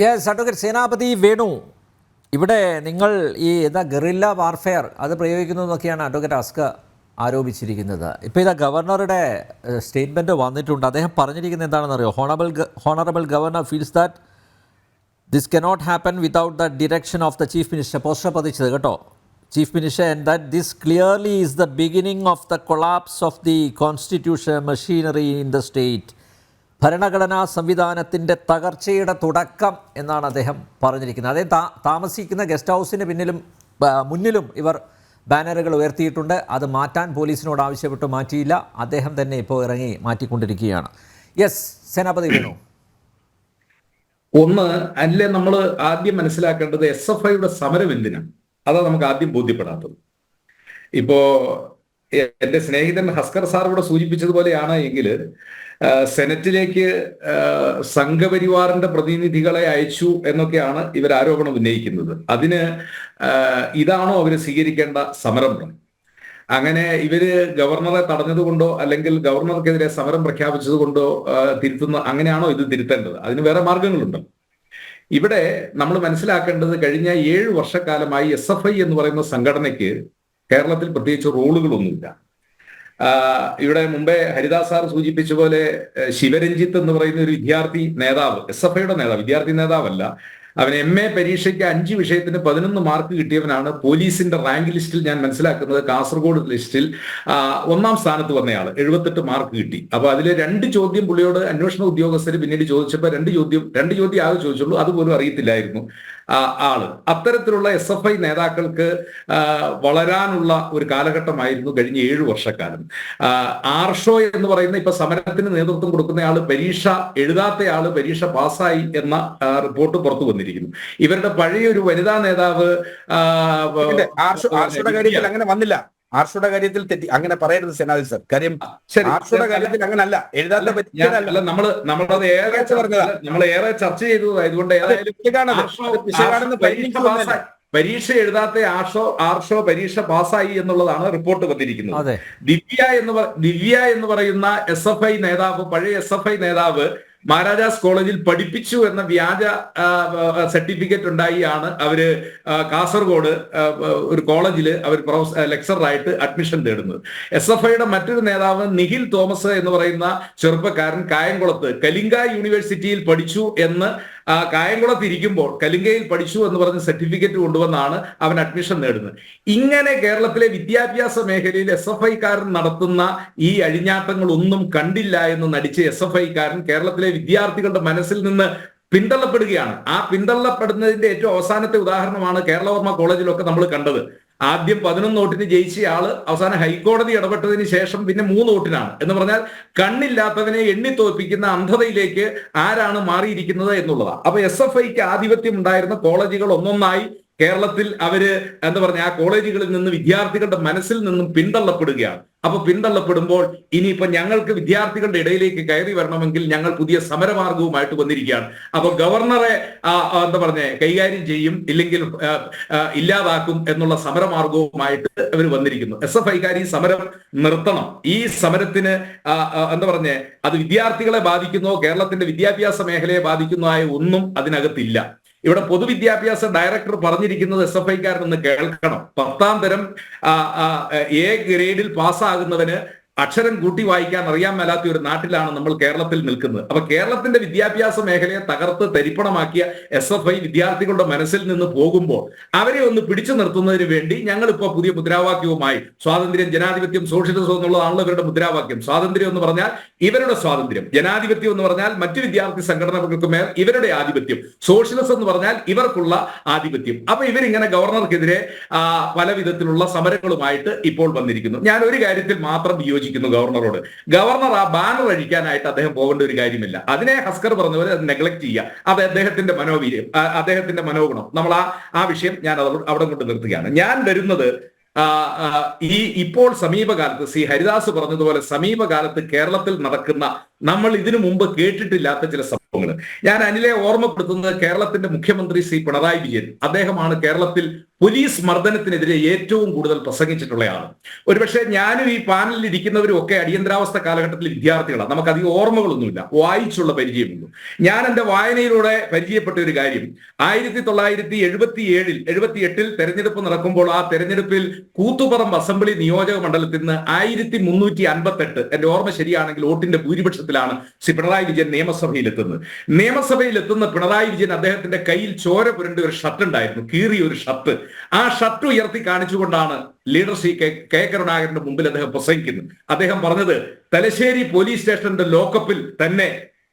Yes, advocate സേനാപതി വേണു, ഇവിടെ നിങ്ങൾ ഈ ഗറില്ല വാർഫെയർ അത് പ്രയോഗിക്കുന്നു എന്നൊക്കെയാണ് അഡ്വക്കേറ്റ് അസ്കർ ആരോപിച്ചിരിക്കുന്നത്. ഇപ്പോൾ ഗവർണറുടെ സ്റ്റേറ്റ്മെൻറ്റ് വന്നിട്ടുണ്ട്. അദ്ദേഹം പറഞ്ഞിരിക്കുന്നത് എന്താണെന്നറിയോ? Honourable governor feels that this cannot happen without the direction of the chief minister. Poster പതിച്ചത് കേട്ടോ, chief minister. And that this clearly is the beginning of the collapse of the constitution machinery in the state. ഭരണഘടനാ സംവിധാനത്തിൻ്റെ തകർച്ചയുടെ തുടക്കം എന്നാണ് അദ്ദേഹം പറഞ്ഞിരിക്കുന്നത്. അദ്ദേഹം താമസിക്കുന്ന ഗസ്റ്റ് ഹൗസിന് മുന്നിലും ഇവർ ബാനറുകൾ ഉയർത്തിയിട്ടുണ്ട്. അത് മാറ്റാൻ പോലീസിനോട് ആവശ്യപ്പെട്ട് മാറ്റിയില്ല. അദ്ദേഹം തന്നെ ഇപ്പോൾ ഇറങ്ങി മാറ്റിക്കൊണ്ടിരിക്കുകയാണ്. യെസ്, സേനാപതി വേണു. ഒന്ന് അല്ലേ, നമ്മൾ ആദ്യം മനസ്സിലാക്കേണ്ടത് SFIയുടെ സമരം എന്തിനാണ്, അതാണ് നമുക്ക് ആദ്യം ബോധ്യപ്പെടാത്തത്. ഇപ്പോ എന്റെ സ്നേഹിതൻ ഹസ്കർ സാർ ഇവിടെ സൂചിപ്പിച്ചതുപോലെയാണ് എങ്കിൽ സെനറ്റിലേക്ക് സംഘപരിവാറിന്റെ പ്രതിനിധികളെ അയച്ചു എന്നൊക്കെയാണ് ഇവർ ആരോപണം ഉന്നയിക്കുന്നത്. അതിന് ഇതാണോ അവർ സ്വീകരിക്കേണ്ട സമരം? അങ്ങനെ ഇവര് ഗവർണറെ തടഞ്ഞതുകൊണ്ടോ അല്ലെങ്കിൽ ഗവർണർക്കെതിരെ സമരം പ്രഖ്യാപിച്ചത് കൊണ്ടോ അങ്ങനെയാണോ ഇത് തിരുത്തേണ്ടത്? അതിന് വേറെ മാർഗങ്ങളുണ്ട്. ഇവിടെ നമ്മൾ മനസ്സിലാക്കേണ്ടത്, കഴിഞ്ഞ 7 വർഷക്കാലമായി SFI എന്ന് പറയുന്ന സംഘടനയ്ക്ക് കേരളത്തിൽ പ്രത്യേകിച്ച് റോളുകളൊന്നുമില്ല. ഇവിടെ മുമ്പേ ഹരിദാസ് സാർ സൂചിപ്പിച്ച പോലെ ശിവരഞ്ജിത്ത് എന്ന് പറയുന്ന ഒരു വിദ്യാർത്ഥി നേതാവ്, SFIയുടെ നേതാവ്, വിദ്യാർത്ഥി നേതാവല്ല, അവൻ MA പരീക്ഷയ്ക്ക് 5 വിഷയത്തിന് 11 മാർക്ക് കിട്ടിയവനാണ്. പോലീസിന്റെ റാങ്ക് ലിസ്റ്റിൽ ഞാൻ മനസ്സിലാക്കുന്നത്, കാസർഗോഡ് ലിസ്റ്റിൽ 1ാം സ്ഥാനത്ത് വന്നയാൾ, 78 മാർക്ക് കിട്ടി. അപ്പൊ അതിൽ 2 ചോദ്യം പുള്ളിയോട് അന്വേഷണ ഉദ്യോഗസ്ഥർ പിന്നീട് ചോദിച്ചപ്പോൾ 2 ചോദ്യം ആകെ ചോദിച്ചുള്ളൂ, അതുപോലും അറിയത്തില്ലായിരുന്നു ആള്. അത്തരത്തിലുള്ള SFI നേതാക്കൾക്ക് വളരാനുള്ള ഒരു കാലഘട്ടമായിരുന്നു കഴിഞ്ഞ 7 വർഷക്കാലം. ആർഷോ എന്ന് പറയുന്ന ഇപ്പൊ സമരത്തിന് നേതൃത്വം കൊടുക്കുന്ന ആള് പരീക്ഷ എഴുതാത്തയാള് പരീക്ഷ പാസ്സായി എന്ന റിപ്പോർട്ട് പുറത്തു വന്നിരിക്കുന്നു. ഇവരുടെ പഴയൊരു വനിതാ നേതാവ് ആർഷോയുടെ കാര്യത്തിൽ അങ്ങനെ വന്നില്ല. ആർഷയുടെ കാര്യത്തിൽ തെറ്റി അങ്ങനെ പറയരുത് സേനാപതി സർ. കാര്യം ആർഷയുടെ കാര്യത്തിൽ അങ്ങനല്ല, എഴുതാത്ത നമ്മളത് ഏറെ ചർച്ച ചെയ്തതായതുകൊണ്ട് പരീക്ഷ എഴുതാത്ത ആർഷോ പരീക്ഷ പാസ്സായി എന്നുള്ളതാണ് റിപ്പോർട്ട് വന്നിരിക്കുന്നത്. ദിവ്യ എന്ന് പറയുന്ന SFI നേതാവ്, പഴയ SFI നേതാവ് മഹാരാജാസ് കോളേജിൽ പഠിപ്പിച്ചു എന്ന വ്യാജ സർട്ടിഫിക്കറ്റ് ഉണ്ടായിയാണ് അവര് കാസർഗോഡ് ഒരു കോളേജിൽ അവർ ലെക്ചറായിട്ട് അഡ്മിഷൻ തേടുന്നത്. SFIയുടെ മറ്റൊരു നേതാവ് നിഖിൽ തോമസ് എന്ന് പറയുന്ന ചെറുപ്പക്കാരൻ കായംകുളത്ത് കലിംഗ യൂണിവേഴ്സിറ്റിയിൽ പഠിച്ചു എന്ന് കായംകുളത്ത് ഇരിക്കുമ്പോൾ കലിംഗയിൽ പഠിച്ചു എന്ന് പറഞ്ഞ സർട്ടിഫിക്കറ്റ് കൊണ്ടുവന്നാണ് അവൻ അഡ്മിഷൻ നേടുന്നത്. ഇങ്ങനെ കേരളത്തിലെ വിദ്യാഭ്യാസ മേഖലയിൽ SFIക്കാരൻ നടത്തുന്ന ഈ അഴിഞ്ഞാട്ടങ്ങളൊന്നും കണ്ടില്ല എന്ന് നടിച്ച SFIക്കാരൻ കേരളത്തിലെ വിദ്യാർത്ഥികളുടെ മനസ്സിൽ നിന്ന് പിന്തള്ളപ്പെടുകയാണ്. ആ പിന്തള്ളപ്പെടുന്നതിന്റെ ഏറ്റവും അവസാനത്തെ ഉദാഹരണമാണ് കേരളവർമ്മ കോളേജിലൊക്കെ നമ്മൾ കണ്ടത്. ആദ്യം 11 വോട്ടിന് ജയിച്ചയാള് അവസാനം ഹൈക്കോടതി ഇടപെട്ടതിന് ശേഷം പിന്നെ 3 വോട്ടിനാണ്. എന്ന് പറഞ്ഞാൽ കണ്ണില്ലാത്തവനെ എണ്ണിത്തോൽപ്പിക്കുന്ന അന്ധതയിലേക്ക് ആരാണ് മാറിയിരിക്കുന്നത് എന്നുള്ളതാണ്. അപ്പൊ SFIക്ക് ആധിപത്യം ഉണ്ടായിരുന്ന കോളേജുകൾ ഒന്നൊന്നായി കേരളത്തിൽ അവര് ആ കോളേജുകളിൽ നിന്ന് വിദ്യാർത്ഥികളുടെ മനസ്സിൽ നിന്നും പിന്തള്ളപ്പെടുകയാണ്. അപ്പൊ പിന്തള്ളപ്പെടുമ്പോൾ ഇനിയിപ്പോ ഞങ്ങൾക്ക് വിദ്യാർത്ഥികളുടെ ഇടയിലേക്ക് കയറി വരണമെങ്കിൽ ഞങ്ങൾ പുതിയ സമരമാർഗവുമായിട്ട് വന്നിരിക്കുകയാണ്. അപ്പൊ ഗവർണറെ കൈകാര്യം ചെയ്യും, ഇല്ലെങ്കിൽ ഇല്ലാതാക്കും എന്നുള്ള സമരമാർഗവുമായിട്ട് അവർ വന്നിരിക്കുന്നു. SFIക്കാർ ഈ സമരം നിർത്തണം. ഈ സമരത്തിന് അത് വിദ്യാർത്ഥികളെ ബാധിക്കുന്നോ കേരളത്തിന്റെ വിദ്യാഭ്യാസ മേഖലയെ ബാധിക്കുന്നോ ആയ ഒന്നും അതിനകത്തില്ല. ഇവിടെ പൊതുവിദ്യാഭ്യാസ ഡയറക്ടർ പറഞ്ഞിരിക്കുന്നത് SFIക്കാരനൊന്ന് കേൾക്കണം. 10ാം തരം A ഗ്രേഡിൽ പാസ്സാകുന്നവന് അക്ഷരം കൂട്ടി വായിക്കാൻ അറിയാൻ മേലാത്ത ഒരു നാട്ടിലാണ് നമ്മൾ കേരളത്തിൽ നിൽക്കുന്നത്. അപ്പൊ കേരളത്തിന്റെ വിദ്യാഭ്യാസ മേഖലയെ തകർത്ത് തരിപ്പണമാക്കിയ SFI വിദ്യാർത്ഥികളുടെ മനസ്സിൽ നിന്ന് പോകുമ്പോൾ അവരെ ഒന്ന് പിടിച്ചു നിർത്തുന്നതിന് വേണ്ടി ഞങ്ങളിപ്പോ പുതിയ മുദ്രാവാക്യവുമായി സ്വാതന്ത്ര്യം, ജനാധിപത്യം, സോഷ്യലിസം എന്നുള്ളതാണല്ലോ ഇവരുടെ മുദ്രാവാക്യം. സ്വാതന്ത്ര്യം എന്ന് പറഞ്ഞാൽ ഇവരുടെ സ്വാതന്ത്ര്യം, ജനാധിപത്യം എന്ന് പറഞ്ഞാൽ മറ്റു വിദ്യാർത്ഥി സംഘടനകൾക്ക് മേൽ ഇവരുടെ ആധിപത്യം, സോഷ്യലിസം എന്ന് പറഞ്ഞാൽ ഇവർക്കുള്ള ആധിപത്യം. അപ്പൊ ഇവരിങ്ങനെ ഗവർണർക്കെതിരെ പല വിധത്തിലുള്ള സമരങ്ങളുമായിട്ട് ഇപ്പോൾ വന്നിരിക്കുന്നു. ഞാൻ ഒരു കാര്യത്തിൽ മാത്രം ഗവർണറോട്, ഗവർണർ ആ ബാനർ അഴിക്കാനായിട്ട് അദ്ദേഹം പോകേണ്ട ഒരു കാര്യമില്ല. അതിനെ ഹസ്കർ പറഞ്ഞ പോലെ അത് നെഗ്ലക്ട് ചെയ്യുക. അത് അദ്ദേഹത്തിന്റെ മനോവീര്യം, അദ്ദേഹത്തിന്റെ മനോഗുണം. നമ്മൾ ആ വിഷയം ഞാൻ അവിടെ കൊണ്ട് നിർത്തുകയാണ്. ഞാൻ വരുന്നത് ഇപ്പോൾ സമീപകാലത്ത് ഹരിദാസ് പറഞ്ഞതുപോലെ സമീപകാലത്ത് കേരളത്തിൽ നടക്കുന്ന നമ്മൾ ഇതിനു മുമ്പ് കേട്ടിട്ടില്ലാത്ത ചില സംഭവങ്ങൾ ഞാൻ അനിലെ ഓർമ്മപ്പെടുത്തുന്നത്. കേരളത്തിന്റെ മുഖ്യമന്ത്രി ശ്രീ പിണറായി വിജയൻ, അദ്ദേഹമാണ് കേരളത്തിൽ പോലീസ് മർദ്ദനത്തിനെതിരെ ഏറ്റവും കൂടുതൽ പ്രസംഗിച്ചിട്ടുള്ളയാണ്. ഒരുപക്ഷെ ഞാനും ഈ പാനലിൽ ഇരിക്കുന്നവരും ഒക്കെ അടിയന്തരാവസ്ഥ കാലഘട്ടത്തിൽ വിദ്യാർത്ഥികളാണ്. നമുക്ക് അധികം ഓർമ്മകളൊന്നുമില്ല, വായിച്ചുള്ള പരിചയമുള്ളൂ. ഞാൻ എൻ്റെ വായനയിലൂടെ പരിചയപ്പെട്ട ഒരു കാര്യം 1977-78 തെരഞ്ഞെടുപ്പ് നടക്കുമ്പോൾ ആ തെരഞ്ഞെടുപ്പിൽ കൂത്തുപറമ്പ് അസംബ്ലി നിയോജക മണ്ഡലത്തിൽ നിന്ന് 1358, എന്റെ ഓർമ്മ ശരിയാണെങ്കിൽ വോട്ടിന്റെ ഭൂരിപക്ഷത്തിലാണ് ശ്രീ പിണറായി വിജയൻ നിയമസഭയിലെത്തുന്ന പിണറായി വിജയൻ അദ്ദേഹത്തിന്റെ കയ്യിൽ ചോര പുരണ്ട ഒരു ഷർട്ട് ഉണ്ടായിരുന്നു, കീറിയ ഒരു ഷർട്ട്. ആ ഷർട്ട് ഉയർത്തി കാണിച്ചുകൊണ്ടാണ് ലീഡർ ശ്രീ കെ കരുണാകരന്റെ മുമ്പിൽ അദ്ദേഹം പ്രസംഗിക്കുന്നത്. അദ്ദേഹം പറഞ്ഞത് തലശ്ശേരി പോലീസ് സ്റ്റേഷന്റെ ലോക്കപ്പിൽ തന്നെ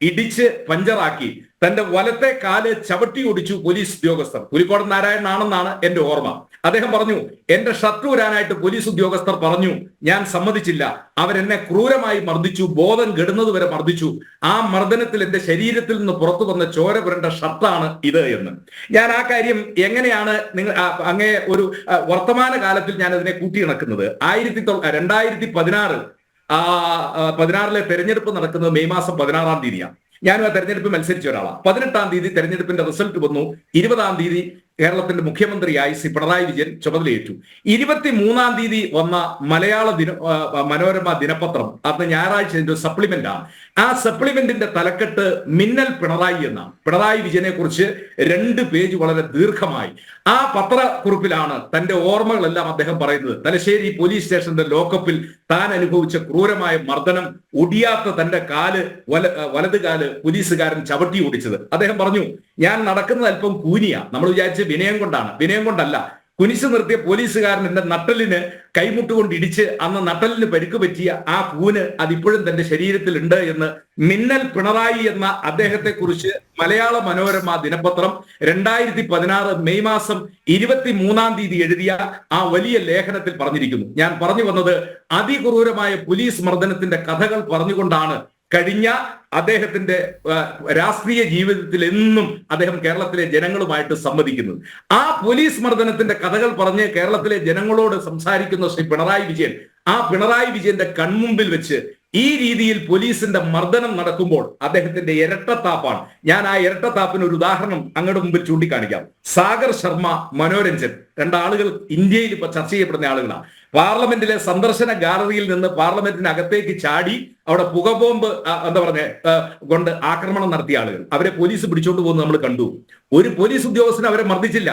ഇടിച്ച് പഞ്ചറാക്കി തന്റെ വലത്തെ കാല് ചവിട്ടി ഒടിച്ചു പോലീസ് ഉദ്യോഗസ്ഥർ. പുലിക്കോടൻ നാരായണനാണെന്നാണ് എന്റെ ഓർമ്മ. അദ്ദേഹം പറഞ്ഞു, എന്റെ ഷർട്ട് ഊരാനായിട്ട് പോലീസ് ഉദ്യോഗസ്ഥർ പറഞ്ഞു, ഞാൻ സമ്മതിച്ചില്ല. അവരെന്നെ ക്രൂരമായി മർദ്ദിച്ചു, ബോധം കെടുന്നത് വരെ മർദ്ദിച്ചു. ആ മർദ്ദനത്തിൽ എന്റെ ശരീരത്തിൽ നിന്ന് പുറത്തു വന്ന ചോര പുരണ്ട ഷർട്ടാണ് ഇത് എന്ന്. ഞാൻ ആ കാര്യം എങ്ങനെയാണ് നിങ്ങൾ അങ്ങേ ഒരു വർത്തമാന കാലത്തിൽ ഞാൻ അതിനെ കൂട്ടിയിണക്കുന്നത്? 2016 തെരഞ്ഞെടുപ്പ് നടക്കുന്നത് മെയ് മാസം 16-ാം തീയതിയാണ്. ഞാനും ആ തെരഞ്ഞെടുപ്പ് മത്സരിച്ച ഒരാളാണ്. 18-ാം തീയതി തെരഞ്ഞെടുപ്പിന്റെ റിസൾട്ട് വന്നു. 20-ാം തീയതി കേരളത്തിന്റെ മുഖ്യമന്ത്രിയായി ശ്രീ പിണറായി വിജയൻ ചുമതലയേറ്റു. 23-ാം തീയതി വന്ന മലയാള മനോരമ ദിനപത്രം, അന്ന് ഞായറാഴ്ച സപ്ലിമെന്റ് ആണ്. ആ സപ്ലിമെന്റിന്റെ തലക്കെട്ട് മിന്നൽ പിണറായി എന്നാണ്. പിണറായി വിജയനെ കുറിച്ച് 2 പേജ് വളരെ ദീർഘമായി. ആ പത്രക്കുറിപ്പിലാണ് തന്റെ ഓർമ്മകളെല്ലാം അദ്ദേഹം പറയുന്നത്. തലശ്ശേരി പോലീസ് സ്റ്റേഷന്റെ ലോക്കപ്പിൽ താൻ അനുഭവിച്ച ക്രൂരമായ മർദ്ദനം, ഒടിയാത്ത തന്റെ കാല്, വലതുകാല് പോലീസുകാരൻ ചവിട്ടി ഓടിച്ചത്. അദ്ദേഹം പറഞ്ഞു, ഞാൻ നടക്കുന്നത് അല്പം കൂനിയാ. നമ്മൾ വിചാരിച്ച് വിനയം കൊണ്ടല്ല. കുനിച്ചു നിർത്തിയ പോലീസുകാരൻ എന്റെ നട്ടലിന് കൈമുട്ടുകൊണ്ട് ഇടിച്ച് അന്ന് നട്ടലിന് പരിക്ക് പറ്റിയ ആ കൂന് അതിപ്പോഴും തന്റെ ശരീരത്തിൽ ഉണ്ട് എന്ന് മിന്നൽ പിണറായി എന്ന അദ്ദേഹത്തെ കുറിച്ച് മലയാള മനോരമ ദിനപത്രം 2016 മെയ് മാസം 23-ാം തീയതി എഴുതിയ ആ വലിയ ലേഖനത്തിൽ പറഞ്ഞിരിക്കുന്നു. ഞാൻ പറഞ്ഞു വന്നത്, അതിക്രൂരമായ പോലീസ് മർദ്ദനത്തിന്റെ കഥകൾ പറഞ്ഞുകൊണ്ടാണ് കഴിഞ്ഞ അദ്ദേഹത്തിന്റെ രാഷ്ട്രീയ ജീവിതത്തിൽ എന്നും അദ്ദേഹം കേരളത്തിലെ ജനങ്ങളുമായിട്ട് സംവദിക്കുന്നത്. ആ പോലീസ് മർദ്ദനത്തിന്റെ കഥകൾ പറഞ്ഞ് കേരളത്തിലെ ജനങ്ങളോട് സംസാരിക്കുന്ന ശ്രീ പിണറായി വിജയൻ, ആ പിണറായി വിജയന്റെ കൺമുമ്പിൽ വെച്ച് ഈ രീതിയിൽ പോലീസിന്റെ മർദ്ദനം നടക്കുമ്പോൾ അദ്ദേഹത്തിന്റെ ഇരട്ടത്താപ്പാണ്. ഞാൻ ആ ഇരട്ടത്താപ്പിന് ഒരു ഉദാഹരണം അങ്ങയുടെ മുമ്പിൽ ചൂണ്ടിക്കാണിക്കാം. സാഗർ ശർമ്മ, മനോരഞ്ജൻ, 2 ആളുകൾ ഇന്ത്യയിൽ ഇപ്പൊ ചർച്ച ചെയ്യപ്പെടുന്ന ആളുകളാണ്. പാർലമെന്റിലെ സന്ദർശന ഗാലറിയിൽ നിന്ന് പാർലമെന്റിനകത്തേക്ക് ചാടി അവിടെ പുകബോംബ് കൊണ്ട് ആക്രമണം നടത്തിയ ആളുകൾ. അവരെ പോലീസ് പിടിച്ചോണ്ട് പോകുന്നത് നമ്മൾ കണ്ടു. ഒരു പോലീസ് ഉദ്യോഗസ്ഥന് അവരെ മർദ്ദിച്ചില്ല.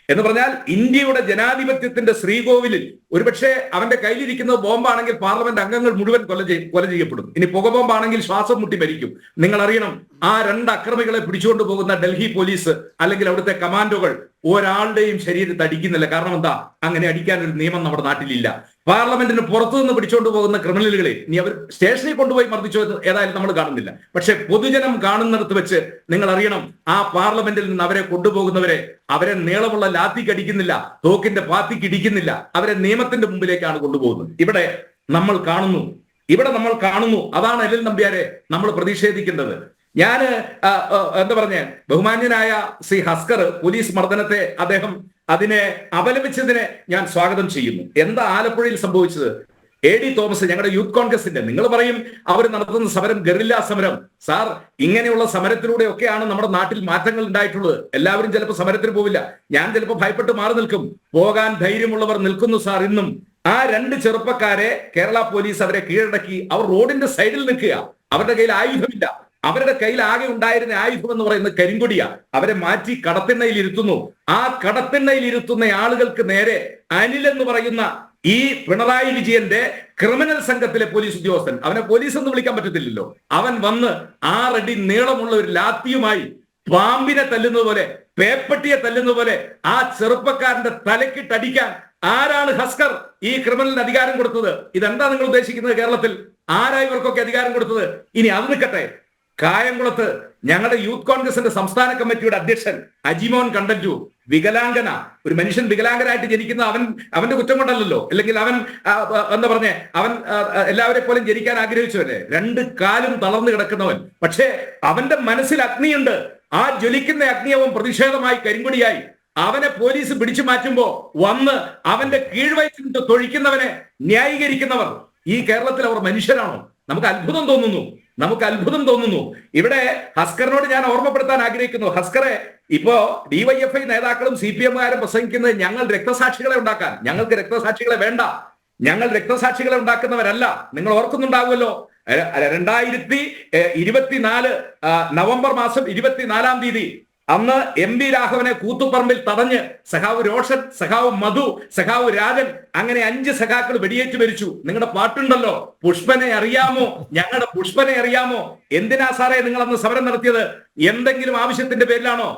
എന്ന് പറഞ്ഞാൽ ഇന്ത്യയുടെ ജനാധിപത്യത്തിന്റെ ശ്രീകോവിലിൽ ഒരുപക്ഷെ അവന്റെ കയ്യിലിരിക്കുന്നത് ബോംബാണെങ്കിൽ പാർലമെന്റ് അംഗങ്ങൾ മുഴുവൻ കൊല ചെയ്യപ്പെടും. ഇനി പുകബോംബാണെങ്കിൽ ശ്വാസം മുട്ടി മരിക്കും. നിങ്ങൾ അറിയണം, ആ 2 അക്രമികളെ പിടിച്ചുകൊണ്ട് പോകുന്ന ഡൽഹി പോലീസ് അല്ലെങ്കിൽ അവിടുത്തെ കമാൻഡോകൾ ഒരാളുടെയും ശരീരത്തെ അടിക്കുന്നില്ല. കാരണം എന്താ? അങ്ങനെ അടിക്കാൻ ഒരു നിയമം നമ്മുടെ നാട്ടിലില്ല. പാർലമെന്റിന് പുറത്തുനിന്ന് പിടിച്ചോണ്ട് പോകുന്ന ക്രിമിനലുകളെ ഇനി അവർ സ്റ്റേഷനിൽ കൊണ്ടുപോയി മർദ്ദിച്ചോ ഏതായാലും നമ്മൾ കാണുന്നില്ല. പക്ഷെ പൊതുജനം കാണുന്നിടത്ത് വെച്ച് നിങ്ങൾ അറിയണം, ആ പാർലമെന്റിൽ നിന്ന് അവരെ കൊണ്ടുപോകുന്നവരെ അവരെ നീളമുള്ള ലാത്തിക്ക് അടിക്കുന്നില്ല, തോക്കിന്റെ പാത്തിക്ക് ഇടിക്കുന്നില്ല, അവരെ നിയമത്തിന്റെ മുമ്പിലേക്കാണ് കൊണ്ടുപോകുന്നത്. ഇവിടെ നമ്മൾ കാണുന്നു. അതാണ് എൽ നമ്പ്യാരെ നമ്മൾ പ്രതിഷേധിക്കേണ്ടത്. ഞാൻ ബഹുമാന്യനായ ശ്രീ ഹസ്കർ പോലീസ് മർദ്ദനത്തെ അദ്ദേഹം അതിനെ അപലപിച്ചതിനെ ഞാൻ സ്വാഗതം ചെയ്യുന്നു. എന്താ ആലപ്പുഴയിൽ സംഭവിച്ചത്? AD തോമസ്, ഞങ്ങളുടെ യൂത്ത് കോൺഗ്രസിന്റെ, നിങ്ങൾ പറയും അവർ നടത്തുന്ന സമരം ഗറില്ല സമരം. സാർ, ഇങ്ങനെയുള്ള സമരത്തിലൂടെയൊക്കെയാണ് നമ്മുടെ നാട്ടിൽ മാറ്റങ്ങൾ ഉണ്ടായിട്ടുള്ളത്. എല്ലാവരും ചിലപ്പോൾ സമരത്തിന് പോവില്ല. ഞാൻ ചിലപ്പോൾ ഭയപ്പെട്ട് മാറി നിൽക്കും. പോകാൻ ധൈര്യമുള്ളവർ നിൽക്കുന്നു സാർ. ഇന്നും ആ 2 ചെറുപ്പക്കാരെ കേരള പോലീസ് അവരെ കീഴടക്കി. അവർ റോഡിന്റെ സൈഡിൽ നിൽക്കുക. അവരുടെ കയ്യിൽ ആയുധമില്ല. അവരുടെ കയ്യിൽ ആകെ ഉണ്ടായിരുന്ന ആയുധം എന്ന് പറയുന്നത് കരിങ്കൊടിയാ. അവരെ മാറ്റി കടത്തിണ്ണയിൽ ഇരുത്തുന്നു. ആ കടത്തിണ്ണയിൽ ഇരുത്തുന്ന ആളുകൾക്ക് നേരെ അനിൽ എന്ന് പറയുന്ന ഈ പിണറായി വിജയന്റെ ക്രിമിനൽ സംഘത്തിലെ പോലീസ് ഉദ്യോഗസ്ഥൻ, അവനെ പോലീസ് എന്ന് വിളിക്കാൻ പറ്റത്തില്ലല്ലോ, അവൻ വന്ന് 6 അടി നീളമുള്ള ഒരു ലാത്തിയുമായി പാമ്പിനെ തല്ലുന്ന പോലെ, പേപ്പട്ടിയെ തല്ലുന്ന പോലെ ആ ചെറുപ്പക്കാരന്റെ തലക്കിട്ടടിക്കാൻ ആരാണ് ഹസ്കർ ഈ ക്രിമിനലിന് അധികാരം കൊടുത്തത്? ഇതെന്താ നിങ്ങൾ ഉദ്ദേശിക്കുന്നത്? കേരളത്തിൽ ആരാ ഇവർക്കൊക്കെ അധികാരം കൊടുത്തത്? ഇനി അത് നിൽക്കട്ടെ, കായംകുളത്ത് ഞങ്ങളുടെ യൂത്ത് കോൺഗ്രസിന്റെ സംസ്ഥാന കമ്മിറ്റിയുടെ അധ്യക്ഷൻ അജിമോൻ കണ്ടഞ്ചു, വികലാംഗന, ഒരു മനുഷ്യൻ വികലാംഗനായിട്ട് ജനിക്കുന്ന അവന്റെ കുറ്റം കൊണ്ടല്ലോ, അല്ലെങ്കിൽ അവൻ അവൻ എല്ലാവരെ പോലും ജനിക്കാൻ ആഗ്രഹിച്ചവല്ലേ, 2 കാലും തളർന്നു കിടക്കുന്നവൻ. പക്ഷേ അവന്റെ മനസ്സിൽ അഗ്നിയുണ്ട്. ആ ജ്വലിക്കുന്ന അഗ്നിയവൻ പ്രതിഷേധമായി കരിങ്കൊടിയായി അവനെ പോലീസ് പിടിച്ചു മാറ്റുമ്പോ വന്ന് അവന്റെ കീഴ്വയറ്റിൽ തൊഴിക്കുന്നവനെ ന്യായീകരിക്കുന്നവർ ഈ കേരളത്തിൽ അവർ മനുഷ്യരാണോ? നമുക്ക് അത്ഭുതം തോന്നുന്നു. നമുക്ക് അത്ഭുതം തോന്നുന്നു. ഇവിടെ ഹസ്കറിനോട് ഞാൻ ഓർമ്മപ്പെടുത്താൻ ആഗ്രഹിക്കുന്നു. ഹസ്കറെ, ഇപ്പോ ഡിവൈഎഫ്ഐ നേതാക്കളും CPM-കാരും പ്രസംഗിക്കുന്നത് ഞങ്ങൾ രക്തസാക്ഷികളെ ഉണ്ടാക്കാൻ, ഞങ്ങൾക്ക് രക്തസാക്ഷികളെ വേണ്ട, ഞങ്ങൾ രക്തസാക്ഷികളെ ഉണ്ടാക്കുന്നവരല്ല. നിങ്ങൾ ഓർക്കുന്നുണ്ടാവുമല്ലോ, 2024 നവംബർ മാസം 24-ാം തീയതി അന്ന് MP രാഘവനെ കൂത്തുപറമ്പിൽ തടഞ്ഞ് സഖാവ് രോഷൻ, സഖാവ് മധു, സഖാവ് രാജൻ, അങ്ങനെ 5 സഖാക്കൾ വെടിയേറ്റ് മരിച്ചു. നിങ്ങളുടെ പാട്ടുണ്ടല്ലോ, പുഷ്പനെ അറിയാമോ, ഞങ്ങളുടെ പുഷ്പനെ അറിയാമോ. എന്തിനാ സാറേ നിങ്ങൾ അന്ന് സമരം നടത്തിയത്? എന്തെങ്കിലും ആവശ്യത്തിന്റെ പേരിലാണോ?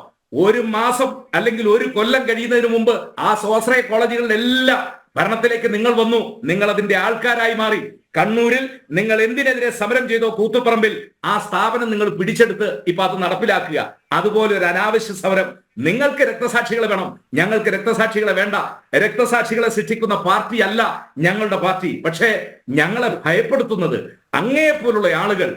ഒരു മാസം അല്ലെങ്കിൽ ഒരു കൊല്ലം കഴിയുന്നതിന് മുമ്പ് ആ സ്വാശ്രയ കോളേജുകളിലെല്ലാം ഭരണത്തിലേക്ക് നിങ്ങൾ വന്നു. നിങ്ങൾ അതിന്റെ ആൾക്കാരായി മാറി. കണ്ണൂരിൽ നിങ്ങൾ എന്തിനെതിരെ സമരം ചെയ്തോ കൂത്തുപറമ്പിൽ, ആ സ്ഥാപനം നിങ്ങൾ പിടിച്ചെടുത്ത് ഇപ്പൊ അത് നടപ്പിലാക്കുക. അതുപോലെ ഒരു അനാവശ്യ സമരം. നിങ്ങൾക്ക് രക്തസാക്ഷികളെ വേണം, ഞങ്ങൾക്ക് രക്തസാക്ഷികളെ വേണ്ട. രക്തസാക്ഷികളെ സൃഷ്ടിക്കുന്ന പാർട്ടി അല്ല ഞങ്ങളുടെ പാർട്ടി. പക്ഷേ ഞങ്ങളെ ഭയപ്പെടുത്തുന്നത് അങ്ങേപ്പോലുള്ള ആളുകൾ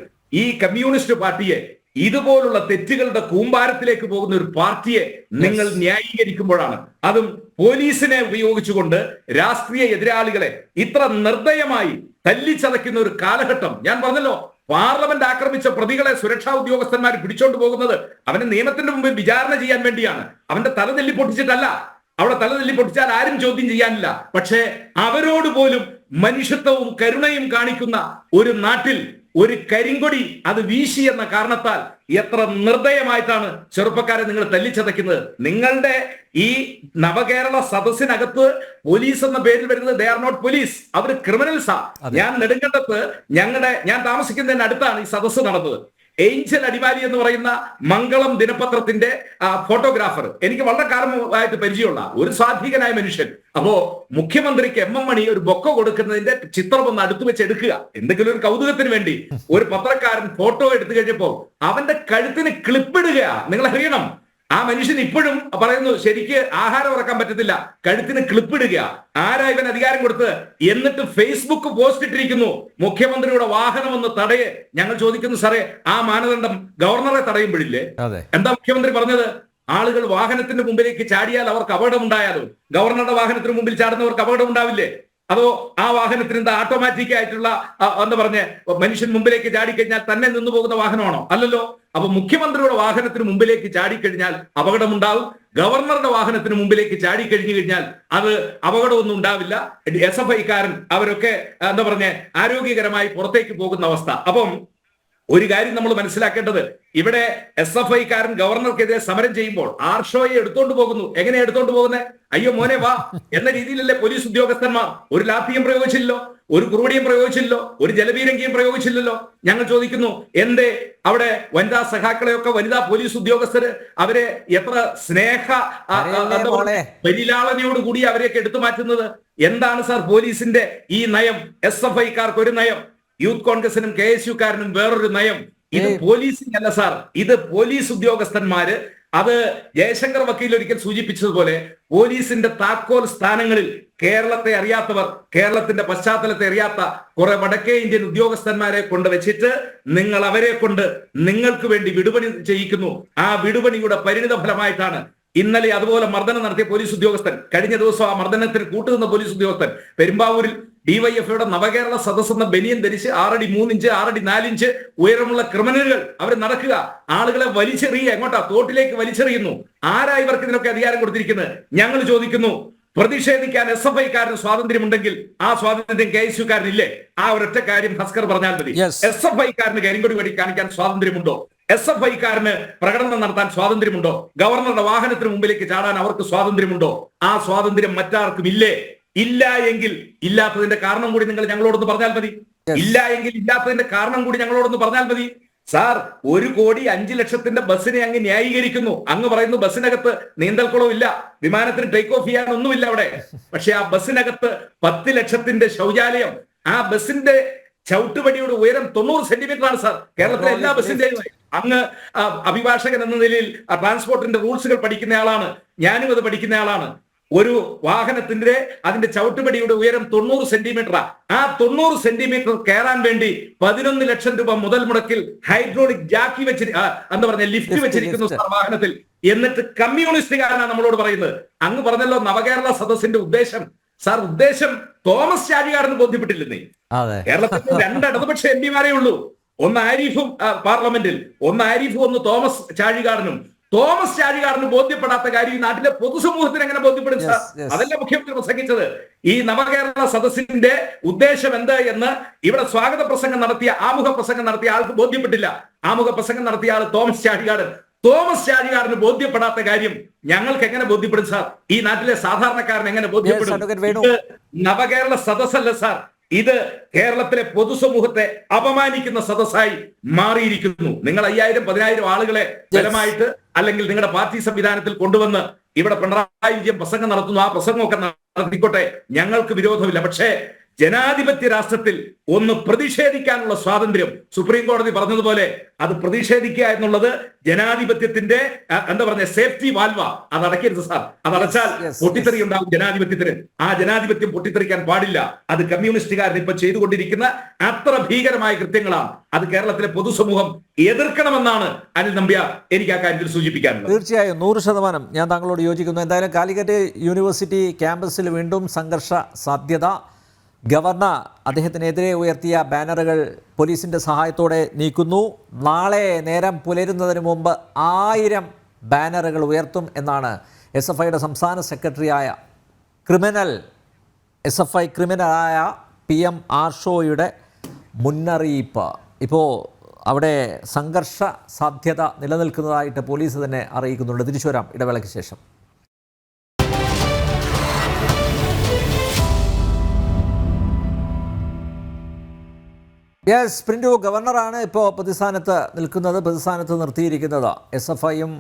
ഈ കമ്മ്യൂണിസ്റ്റ് പാർട്ടിയെ, ഇതുപോലുള്ള തെറ്റുകളുടെ കൂമ്പാരത്തിലേക്ക് പോകുന്ന ഒരു പാർട്ടിയെ നിങ്ങൾ ന്യായീകരിക്കുമ്പോഴാണ്. അതും പോലീസിനെ ഉപയോഗിച്ചുകൊണ്ട് രാഷ്ട്രീയ എതിരാളികളെ ഇത്ര നിർദ്ദയമായി തല്ലിച്ചതയ്ക്കുന്ന ഒരു കാലഘട്ടം. ഞാൻ പറഞ്ഞല്ലോ, പാർലമെന്റ് ആക്രമിച്ച പ്രതികളെ സുരക്ഷാ ഉദ്യോഗസ്ഥന്മാർ പിടിച്ചോണ്ട് പോകുന്നത് അവനെ നിയമത്തിന്റെ മുമ്പിൽ വിചാരണ ചെയ്യാൻ വേണ്ടിയാണ്. അവന്റെ തല തല്ലി പൊട്ടിച്ചിട്ടല്ല. അവിടെ തല തല്ലി പൊട്ടിച്ചാൽ ആരും ചോദ്യം ചെയ്യാനില്ല. പക്ഷേ അവരോട് പോലും മനുഷ്യത്വവും കരുണയും കാണിക്കുന്ന ഒരു നാട്ടിൽ ഒരു കരിങ്കൊടി അത് വീശി എന്ന കാരണത്താൽ എത്ര നിർദ്ദയമായിട്ടാണ് ചെറുപ്പക്കാരെ നിങ്ങൾ തല്ലിച്ചതയ്ക്കുന്നത്. നിങ്ങളുടെ ഈ നവകേരള സദസ്സിനകത്ത് പോലീസ് എന്ന പേരിൽ വരുന്നത് ദേ ആർ നോട്ട് പോലീസ്, അവർ ക്രിമിനൽസാ. ഞാൻ നെടുങ്കണ്ടത്ത് ഞാൻ താമസിക്കുന്നതിന് അടുത്താണ് ഈ സദസ്സ് നടന്നത്. ഏഞ്ചൽ അടിമാലി എന്ന് പറയുന്ന മംഗളം ദിനപത്രത്തിന്റെ ഫോട്ടോഗ്രാഫർ, എനിക്ക് വളരെ കാലമായിട്ട് പരിചയമുള്ള ഒരു സ്വാധീകനായ മനുഷ്യൻ. അപ്പോ മുഖ്യമന്ത്രിക്ക് MM മണി ഒരു ബൊക്ക കൊടുക്കുന്നതിന്റെ ചിത്രം ഒന്ന് അടുത്ത് വെച്ച് എടുക്കുക, എന്തെങ്കിലും ഒരു കൗതുകത്തിന് വേണ്ടി. ഒരു പത്രക്കാരൻ ഫോട്ടോ എടുത്തു കഴിഞ്ഞപ്പോ അവന്റെ കഴുത്തിന് ക്ലിപ്പിടുക. നിങ്ങൾ അറിയണം, ആ മനുഷ്യൻ ഇപ്പോഴും പറയുന്നു ശരിക്ക് ആഹാരം ഇറക്കാൻ പറ്റത്തില്ല, കഴുത്തിന് ക്ലിപ്പിടുക. ആരാ ഇവൻ അധികാരം കൊടുത്ത്? എന്നിട്ട് ഫേസ്ബുക്ക് പോസ്റ്റ് ഇട്ടിരിക്കുന്നു, മുഖ്യമന്ത്രിയുടെ വാഹനം ഒന്ന് തടയെ. ഞങ്ങൾ ചോദിക്കുന്നു, സാറേ ആ മാനദണ്ഡം ഗവർണറെ തടയുമ്പോഴില്ലേ? എന്താ മുഖ്യമന്ത്രി പറഞ്ഞത്? ആളുകൾ വാഹനത്തിന്റെ മുമ്പിലേക്ക് ചാടിയാൽ അവർക്ക് അപകടം ഉണ്ടായാലോ? ഗവർണറുടെ വാഹനത്തിന് മുമ്പിൽ ചാടുന്നവർക്ക് അപകടം ഉണ്ടാവില്ലേ? അതോ ആ വാഹനത്തിന് എന്താ ഓട്ടോമാറ്റിക് ആയിട്ടുള്ള എന്താ പറഞ്ഞ മനുഷ്യൻ മുമ്പിലേക്ക് ചാടിക്കഴിഞ്ഞാൽ തന്നെ നിന്നു പോകുന്ന വാഹനമാണോ? അല്ലല്ലോ. അപ്പൊ മുഖ്യമന്ത്രിയുടെ വാഹനത്തിന് മുമ്പിലേക്ക് ചാടിക്കഴിഞ്ഞാൽ അപകടമുണ്ടാവും. ഗവർണറുടെ വാഹനത്തിന് മുമ്പിലേക്ക് ചാടിക്കഴിഞ്ഞു കഴിഞ്ഞാൽ അത് അപകടമൊന്നും ഉണ്ടാവില്ല. SFI-കാരൻ അവരൊക്കെ എന്താ പറഞ്ഞ ആരോഗ്യകരമായി പുറത്തേക്ക് പോകുന്ന അവസ്ഥ. അപ്പം ഒരു കാര്യം നമ്മൾ മനസ്സിലാക്കേണ്ടത്, ഇവിടെ SFI-കാരൻ ഗവർണർക്കെതിരെ സമരം ചെയ്യുമ്പോൾ ആർഷോയെ എടുത്തോണ്ട് പോകുന്നു. എങ്ങനെയാ എടുത്തോണ്ട് പോകുന്നത്? അയ്യോ മോനെ വാ എന്ന രീതിയിലല്ലേ പോലീസ് ഉദ്യോഗസ്ഥന്മാർ. ഒരു ലാത്തിയും പ്രയോഗിച്ചില്ലല്ലോ, ഒരു കുറുവടിയും പ്രയോഗിച്ചില്ലല്ലോ, ഒരു ജലപീരങ്കിയും പ്രയോഗിച്ചില്ലല്ലോ. ഞങ്ങൾ ചോദിക്കുന്നു, എന്തേ അവിടെ വനിതാ സഖാക്കളെയൊക്കെ വനിതാ പോലീസ് ഉദ്യോഗസ്ഥര് അവരെ എത്ര സ്നേഹ പരിലാളനയോട് കൂടി അവരെയൊക്കെ എടുത്തു മാറ്റുന്നത്? എന്താണ് സാർ പോലീസിന്റെ ഈ നയം? SFI-കാർക്ക് ഒരു നയം, യൂത്ത് കോൺഗ്രസിനും KSU-കാരനും വേറൊരു നയം. ഇത് പോലീസിനല്ല സാർ, ഇത് പോലീസ് ഉദ്യോഗസ്ഥന്മാര്. അത് ജയശങ്കർ വക്കീൽ ഒരിക്കൽ സൂചിപ്പിച്ചതുപോലെ പോലീസിന്റെ താക്കോൽ സ്ഥാനങ്ങളിൽ കേരളത്തെ അറിയാത്തവർ, കേരളത്തിന്റെ പശ്ചാത്തലത്തെ അറിയാത്ത കുറെ വടക്കേ ഇന്ത്യൻ ഉദ്യോഗസ്ഥന്മാരെ കൊണ്ട് വെച്ചിട്ട് നിങ്ങൾ അവരെ കൊണ്ട് നിങ്ങൾക്ക് വേണ്ടി വിടുപണി ചെയ്യിക്കുന്നു. ആ വിടുപണിയുടെ പരിണിത ഫലമായിട്ടാണ് ഇന്നലെ അതുപോലെ മർദ്ദനം നടത്തിയ പോലീസ് ഉദ്യോഗസ്ഥൻ, കഴിഞ്ഞ ദിവസം ആ മർദ്ദനത്തിന് കൂട്ടുനിന്ന പോലീസ് ഉദ്യോഗസ്ഥൻ പെരുമ്പാവൂരിൽ ഡിവൈഎഫ്ഐയുടെ നവകേരള സദസ് എന്ന ബനിയൻ ധരിച്ച് 6 അടി 3 ഇഞ്ച് 6 അടി 4 ഇഞ്ച് ഉയരമുള്ള ക്രിമിനലുകൾ അവർ നടക്കുക, ആളുകളെ വലിച്ചെറിയുക. എങ്ങോട്ടാ? തോട്ടിലേക്ക് വലിച്ചെറിയുന്നു. ആരാ ഇവർക്ക് ഇതിനൊക്കെ അധികാരം കൊടുത്തിരിക്കുന്നത്? ഞങ്ങൾ ചോദിക്കുന്നു, പ്രതിഷേധിക്കാൻ SFI-കാരന് സ്വാതന്ത്ര്യമുണ്ടെങ്കിൽ ആ സ്വാതന്ത്ര്യം KSU-കാരനില്ലേ? ആ ഒരൊറ്റ കാര്യം ഹസ്കർ പറഞ്ഞാൽ മതി. SFI-കാരന് കരിങ്കൊടി വഴി കാണിക്കാൻ സ്വാതന്ത്ര്യമുണ്ടോ? SFI-കാരന് പ്രകടനം നടത്താൻ സ്വാതന്ത്ര്യമുണ്ടോ? ഗവർണറുടെ വാഹനത്തിന് മുമ്പിലേക്ക് ചാടാൻ അവർക്ക് സ്വാതന്ത്ര്യമുണ്ടോ? ആ സ്വാതന്ത്ര്യം മറ്റാർക്കും ഇല്ലേ? ഇല്ല എങ്കിൽ ഇല്ലാത്തതിന്റെ കാരണം കൂടി നിങ്ങൾ ഞങ്ങളോടൊന്ന് പറഞ്ഞാൽ മതി. ഇല്ല എങ്കിൽ ഇല്ലാത്തതിന്റെ കാരണം കൂടി ഞങ്ങളോടൊന്ന് പറഞ്ഞാൽ മതി. സാർ, 1,05,00,000 ബസ്സിനെ അങ്ങ് ന്യായീകരിക്കുന്നു. അങ്ങ് പറയുന്നു ബസ്സിനകത്ത് നീന്തൽക്കുളവും ഇല്ല, വിമാനത്തിന് ടേക്ക് ഓഫ് ചെയ്യാനൊന്നുമില്ല അവിടെ. പക്ഷെ ആ ബസ്സിനകത്ത് 10 ലക്ഷത്തിന്റെ ശൗചാലയം. ആ ബസ്സിന്റെ ചവിട്ടുപടിയുടെ ഉയരം 90 സെന്റിമീറ്റർ ആണ് സാർ. കേരളത്തിലെ എല്ലാ ബസ്സിന്റെയും. അങ്ങ് അഭിഭാഷകൻ എന്ന നിലയിൽ ട്രാൻസ്പോർട്ടിന്റെ റൂൾസുകൾ പഠിക്കുന്ന ആളാണ്, ഞാനും അത് പഠിക്കുന്ന ആളാണ്. ഒരു വാഹനത്തിന്റെ അതിന്റെ ചവിട്ടുപടിയുടെ ഉയരം 90 സെന്റിമീറ്ററാ. ആ 90 സെന്റിമീറ്റർ കയറാൻ വേണ്ടി 11 ലക്ഷം രൂപ മുതൽ മുടക്കിൽ ഹൈഡ്രോളിക് ജാക്കി എന്താ പറഞ്ഞ ലിഫ്റ്റ് വെച്ചിരിക്കുന്നു സാർ വാഹനത്തിൽ. എന്നിട്ട് കമ്മ്യൂണിസ്റ്റുകാരനാണ് നമ്മളോട് പറയുന്നത്. അങ്ങ് പറഞ്ഞല്ലോ നവകേരള സദസ്സിന്റെ ഉദ്ദേശം. സാർ, ഉദ്ദേശം തോമസ് ചാഴികാടന് ബോധ്യപ്പെട്ടില്ലെന്നേ. കേരളത്തിൽ 2 ഇടതുപക്ഷ MP-മാരേ ഉള്ളൂ. ഒന്ന് ആരിഫും പാർലമെന്റിൽ, ഒന്ന് ആരിഫും ഒന്ന് തോമസ് ചാഴികാടനും. തോമസ് ചാഴികാടന് ബോധ്യപ്പെടാത്ത കാര്യം ഈ നാട്ടിലെ പൊതുസമൂഹത്തിന് എങ്ങനെ ബോധ്യപ്പെടും സാർ? അതല്ല മുഖ്യമന്ത്രി പ്രസംഗിച്ചത്. ഈ നവകേരള സദസ്സിന്റെ ഉദ്ദേശം എന്ത് എന്ന് ഇവിടെ സ്വാഗത പ്രസംഗം നടത്തിയ, ആമുഖ പ്രസംഗം നടത്തിയ ആൾക്ക് ബോധ്യപ്പെട്ടില്ല. ആമുഖ പ്രസംഗം നടത്തിയ ആൾ തോമസ് ചാഴികാടന് ബോധ്യപ്പെടാത്ത കാര്യം ഞങ്ങൾക്ക് എങ്ങനെ ബോധ്യപ്പെടും സാർ? ഈ നാട്ടിലെ സാധാരണക്കാരൻ എങ്ങനെ ബോധ്യപ്പെടും? ഇത് നവകേരള സദസ്സല്ല സാർ, ഇത് കേരളത്തിലെ പൊതുസമൂഹത്തെ അപമാനിക്കുന്ന സദസ്സായി മാറിയിരിക്കുന്നു. നിങ്ങൾ 5000-10,000 ആളുകളെ ബലമായിട്ട് അല്ലെങ്കിൽ നിങ്ങളുടെ പാർട്ടി സംവിധാനത്തിൽ കൊണ്ടുവന്ന് ഇവിടെ പിണറായി വിജയൻ പ്രസംഗം നടത്തുന്നു, ആ പ്രസംഗമൊക്കെ നടത്തിക്കോട്ടെ, ഞങ്ങൾക്ക് വിരോധമില്ല. പക്ഷേ ജനാധിപത്യ രാഷ്ട്രത്തിൽ ഒന്ന് പ്രതിഷേധിക്കാനുള്ള സ്വാതന്ത്ര്യം, സുപ്രീം കോടതി പറഞ്ഞതുപോലെ അത് പ്രതിഷേധിക്കുക എന്നുള്ളത് ജനാധിപത്യത്തിന്റെ എന്താ പറഞ്ഞ സേഫ്റ്റി വാൽവ. അത് അടയ്ക്കരുത് സാർ. അത് അടച്ചാൽ പൊട്ടിത്തെറി ഉണ്ടാകും ജനാധിപത്യത്തിന്. ആ ജനാധിപത്യം പൊട്ടിത്തെറിക്കാൻ പാടില്ല. അത് കമ്മ്യൂണിസ്റ്റുകാരൻ ഇപ്പൊ ചെയ്തുകൊണ്ടിരിക്കുന്ന അത്ര ഭീകരമായ കൃത്യങ്ങളാണ്. അത് കേരളത്തിലെ പൊതുസമൂഹം എതിർക്കണമെന്നാണ് അനിൽ നമ്പ്യാർ എനിക്ക് ആ കാര്യത്തിൽ സൂചിപ്പിക്കാനുള്ളത്. തീർച്ചയായും 100% ഞാൻ താങ്കളോട് യോജിക്കുന്നു. എന്തായാലും കാലിക്കറ്റ് യൂണിവേഴ്സിറ്റി ക്യാമ്പസിൽ വീണ്ടും സംഘർഷ സാധ്യത. ഗവർണർ അദ്ദേഹത്തിനെതിരെ ഉയർത്തിയ ബാനറുകൾ പോലീസിൻ്റെ സഹായത്തോടെ നീക്കുന്നു. നാളെ നേരം പുലരുന്നതിന് മുമ്പ് 1000 ബാനറുകൾ ഉയർത്തും എന്നാണ് SFIയുടെ സംസ്ഥാന സെക്രട്ടറിയായ ക്രിമിനലായ PM ആർഷോയുടെ മുന്നറിയിപ്പ്. ഇപ്പോൾ അവിടെ സംഘർഷ സാധ്യത നിലനിൽക്കുന്നതായിട്ട് പോലീസ് തന്നെ അറിയിക്കുന്നുണ്ട്. തിരിച്ചു വരാം ഇടവേളയ്ക്ക് ശേഷം. യെസ്, പ്രിൻറ്റു, ഗവർണറാണ് ഇപ്പോൾ പ്രതിസ്ഥാനത്ത് നിൽക്കുന്നത്, പ്രതിസ്ഥാനത്ത് നിർത്തിയിരിക്കുന്നത്. SFIയും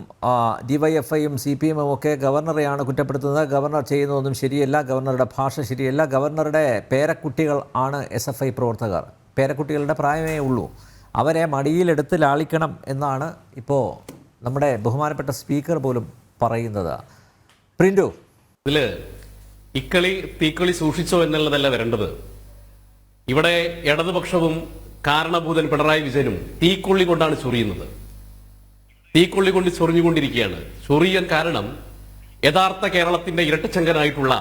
DYFIയും CPM ഒക്കെ ഗവർണറെയാണ് കുറ്റപ്പെടുത്തുന്നത്. ഗവർണർ ചെയ്യുന്നതൊന്നും ശരിയല്ല, ഗവർണറുടെ ഭാഷ ശരിയല്ല, ഗവർണറുടെ പേരക്കുട്ടികൾ ആണ് SFI പ്രവർത്തകർ. പേരക്കുട്ടികളുടെ പ്രായമേ ഉള്ളൂ, അവരെ മടിയിലെടുത്ത് ലാളിക്കണം എന്നാണ് ഇപ്പോൾ നമ്മുടെ ബഹുമാനപ്പെട്ട സ്പീക്കർ പോലും പറയുന്നത്. പ്രിൻറ്റു, ഇതിൽ ഇക്കളി തീക്കളി സൂക്ഷിച്ചോ എന്നുള്ളതല്ല വരേണ്ടത്. ഇവിടെ ഇടതുപക്ഷവും കാരണഭൂതൻ പിണറായി വിജയനും തീക്കൊള്ളി കൊണ്ടാണ് ചൊറിയുന്നത്. തീക്കൊള്ളി കൊണ്ട് ചൊറിഞ്ഞുകൊണ്ടിരിക്കുകയാണ്. ചൊറിയാൻ കാരണം യഥാർത്ഥ കേരളത്തിന്റെ ഇരട്ടച്ചങ്കനായിട്ടുള്ള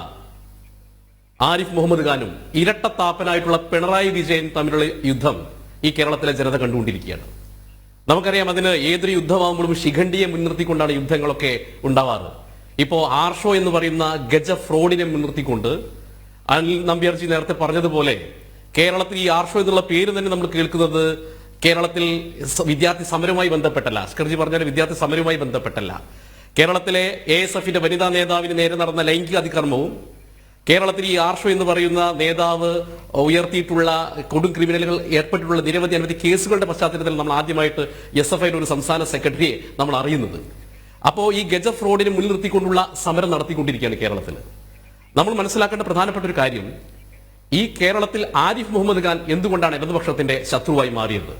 ആരിഫ് മുഹമ്മദ് ഖാനും ഇരട്ടത്താപ്പനായിട്ടുള്ള പിണറായി വിജയൻ തമ്മിലുള്ള യുദ്ധം ഈ കേരളത്തിലെ ജനത കണ്ടുകൊണ്ടിരിക്കുകയാണ്. നമുക്കറിയാം, അതിന് ഏതൊരു യുദ്ധമാകുമ്പോഴും ശിഖണ്ഡിയെ മുൻനിർത്തിക്കൊണ്ടാണ് യുദ്ധങ്ങളൊക്കെ ഉണ്ടാവാറ്. ഇപ്പോ ആർഷോ എന്ന് പറയുന്ന ഗജ ഫ്രോഡിനെ മുൻനിർത്തിക്കൊണ്ട് അനിൽ നമ്പ്യാർജി നേരത്തെ പറഞ്ഞതുപോലെ കേരളത്തിൽ ഈ ആർഷോ എന്നുള്ള പേര് തന്നെ നമ്മൾ കേൾക്കുന്നത് കേരളത്തിൽ വിദ്യാർത്ഥി സമരവുമായി ബന്ധപ്പെട്ടല്ല. അസ്കർജി പറഞ്ഞാൽ വിദ്യാർത്ഥി സമരവുമായി ബന്ധപ്പെട്ടല്ല. കേരളത്തിലെ ASFന്റെ വനിതാ നേതാവിന് നേരെ നടന്ന ലൈംഗിക അതിക്രമവും കേരളത്തിൽ ഈ ആർഷോ എന്ന് പറയുന്ന നേതാവ് ഉയർത്തിയിട്ടുള്ള കൊടും ക്രിമിനലുകൾ ഏർപ്പെട്ടിട്ടുള്ള അനവധി കേസുകളുടെ പശ്ചാത്തലത്തിൽ നമ്മൾ ആദ്യമായിട്ട് SFIയുടെ ഒരു സംസ്ഥാന സെക്രട്ടറിയെ നമ്മൾ അറിയുന്നത്. അപ്പോൾ ഈ ഗജ ഫ്രോഡിനെ മുൻനിർത്തിക്കൊണ്ടുള്ള സമരം നടത്തിക്കൊണ്ടിരിക്കുകയാണ് കേരളത്തിൽ. നമ്മൾ മനസ്സിലാക്കേണ്ട പ്രധാനപ്പെട്ട ഒരു കാര്യം, ഈ കേരളത്തിൽ ആരിഫ് മുഹമ്മദ് ഖാൻ എന്തുകൊണ്ടാണ് ഇടതുപക്ഷത്തിന്റെ ശത്രുവായി മാറിയത്?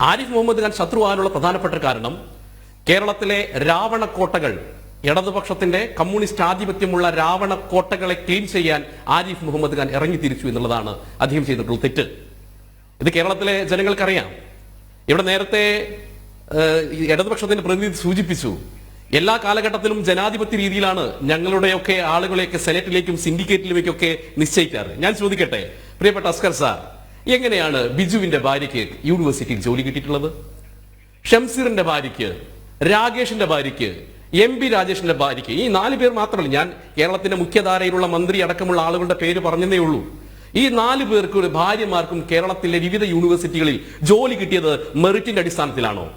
ആരിഫ് മുഹമ്മദ് ഖാൻ ശത്രുവാനുള്ള പ്രധാനപ്പെട്ട കാരണം കേരളത്തിലെ രാവണക്കോട്ടകൾ, ഇടതുപക്ഷത്തിന്റെ കമ്മ്യൂണിസ്റ്റ് ആധിപത്യമുള്ള രാവണക്കോട്ടകളെ ക്ലീൻ ചെയ്യാൻ ആരിഫ് മുഹമ്മദ് ഖാൻ ഇറങ്ങിത്തിരിച്ചു എന്നുള്ളതാണ് അദ്ദേഹം ചെയ്തിട്ടുള്ള തെറ്റ്. ഇത് കേരളത്തിലെ ജനങ്ങൾക്കറിയാം. ഇവിടെ നേരത്തെ ഇടതുപക്ഷത്തിന്റെ പ്രതിനിധി സൂചിപ്പിച്ചു, എല്ലാ കാലഘട്ടത്തിലും ജനാധിപത്യ രീതിയിലാണ് ഞങ്ങളുടെയൊക്കെ ആളുകളെയൊക്കെ സെനറ്റിലേക്കും സിൻഡിക്കേറ്റിലേക്കൊക്കെ നിശ്ചയിക്കാറ്. ഞാൻ ചോദിക്കട്ടെ പ്രിയപ്പെട്ട അസ്കർ സാർ, എങ്ങനെയാണ് ബിജുവിന്റെ ഭാര്യയ്ക്ക് യൂണിവേഴ്സിറ്റിയിൽ ജോലി കിട്ടിയിട്ടുള്ളത്? ഷംസീറിന്റെ ഭാര്യയ്ക്ക്, രാകേഷിന്റെ ഭാര്യയ്ക്ക്, MP രാജേഷിന്റെ ഭാര്യയ്ക്ക്, ഈ 4 പേർ മാത്രമല്ല, ഞാൻ കേരളത്തിന്റെ മുഖ്യധാരയിലുള്ള മന്ത്രി അടക്കമുള്ള ആളുകളുടെ പേര് പറഞ്ഞതേ ഉള്ളൂ. ഈ 4 പേർക്ക് ഒരു ഭാര്യമാർക്കും കേരളത്തിലെ വിവിധ യൂണിവേഴ്സിറ്റികളിൽ ജോലി കിട്ടിയത് മെറിറ്റിന്റെ അടിസ്ഥാനത്തിലാണോ?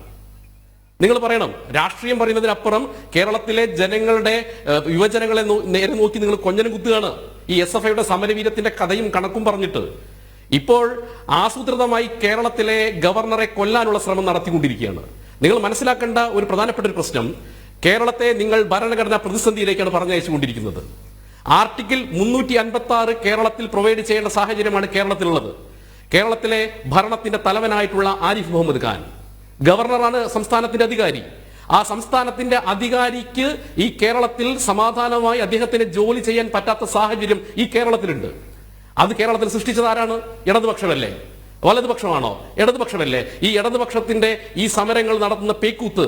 നിങ്ങൾ പറയണം. രാഷ്ട്രീയം പറയുന്നതിനപ്പുറം കേരളത്തിലെ ജനങ്ങളുടെ യുവജനങ്ങളെ നേരെ നോക്കി നിങ്ങൾ കൊഞ്ഞനം കുത്തുകയാണ് ഈ SFIയുടെ സമരവീരത്തിന്റെ കഥയും കണക്കും പറഞ്ഞിട്ട്. ഇപ്പോൾ ആസൂത്രിതമായി കേരളത്തിലെ ഗവർണറെ കൊല്ലാനുള്ള ശ്രമം നടത്തിക്കൊണ്ടിരിക്കുകയാണ്. നിങ്ങൾ മനസ്സിലാക്കേണ്ട ഒരു പ്രധാനപ്പെട്ട ഒരു പ്രശ്നം, കേരളത്തെ നിങ്ങൾ ഭരണഘടനാ പ്രതിസന്ധിയിലേക്കാണ് പറഞ്ഞയച്ചുകൊണ്ടിരിക്കുന്നത്. ആർട്ടിക്കിൾ 356 കേരളത്തിൽ പ്രൊവൈഡ് ചെയ്യേണ്ട സാഹചര്യമാണ് കേരളത്തിലുള്ളത്. കേരളത്തിലെ ഭരണത്തിന്റെ തലവനായിട്ടുള്ള ആരിഫ് മുഹമ്മദ് ഖാൻ ഗവർണറാണ് സംസ്ഥാനത്തിന്റെ അധികാരി. ആ സംസ്ഥാനത്തിന്റെ അധികാരിക്ക് ഈ കേരളത്തിൽ സമാധാനമായി അദ്ദേഹത്തിന് ജോലി ചെയ്യാൻ പറ്റാത്ത സാഹചര്യം ഈ കേരളത്തിലുണ്ട്. അത് കേരളത്തിൽ സൃഷ്ടിച്ചത് ആരാണ്? ഇടതുപക്ഷമല്ലേ? വലതുപക്ഷമാണോ? ഇടതുപക്ഷമല്ലേ? ഈ ഇടതുപക്ഷത്തിന്റെ ഈ സമരങ്ങൾ നടത്തുന്ന പേക്കൂത്ത്,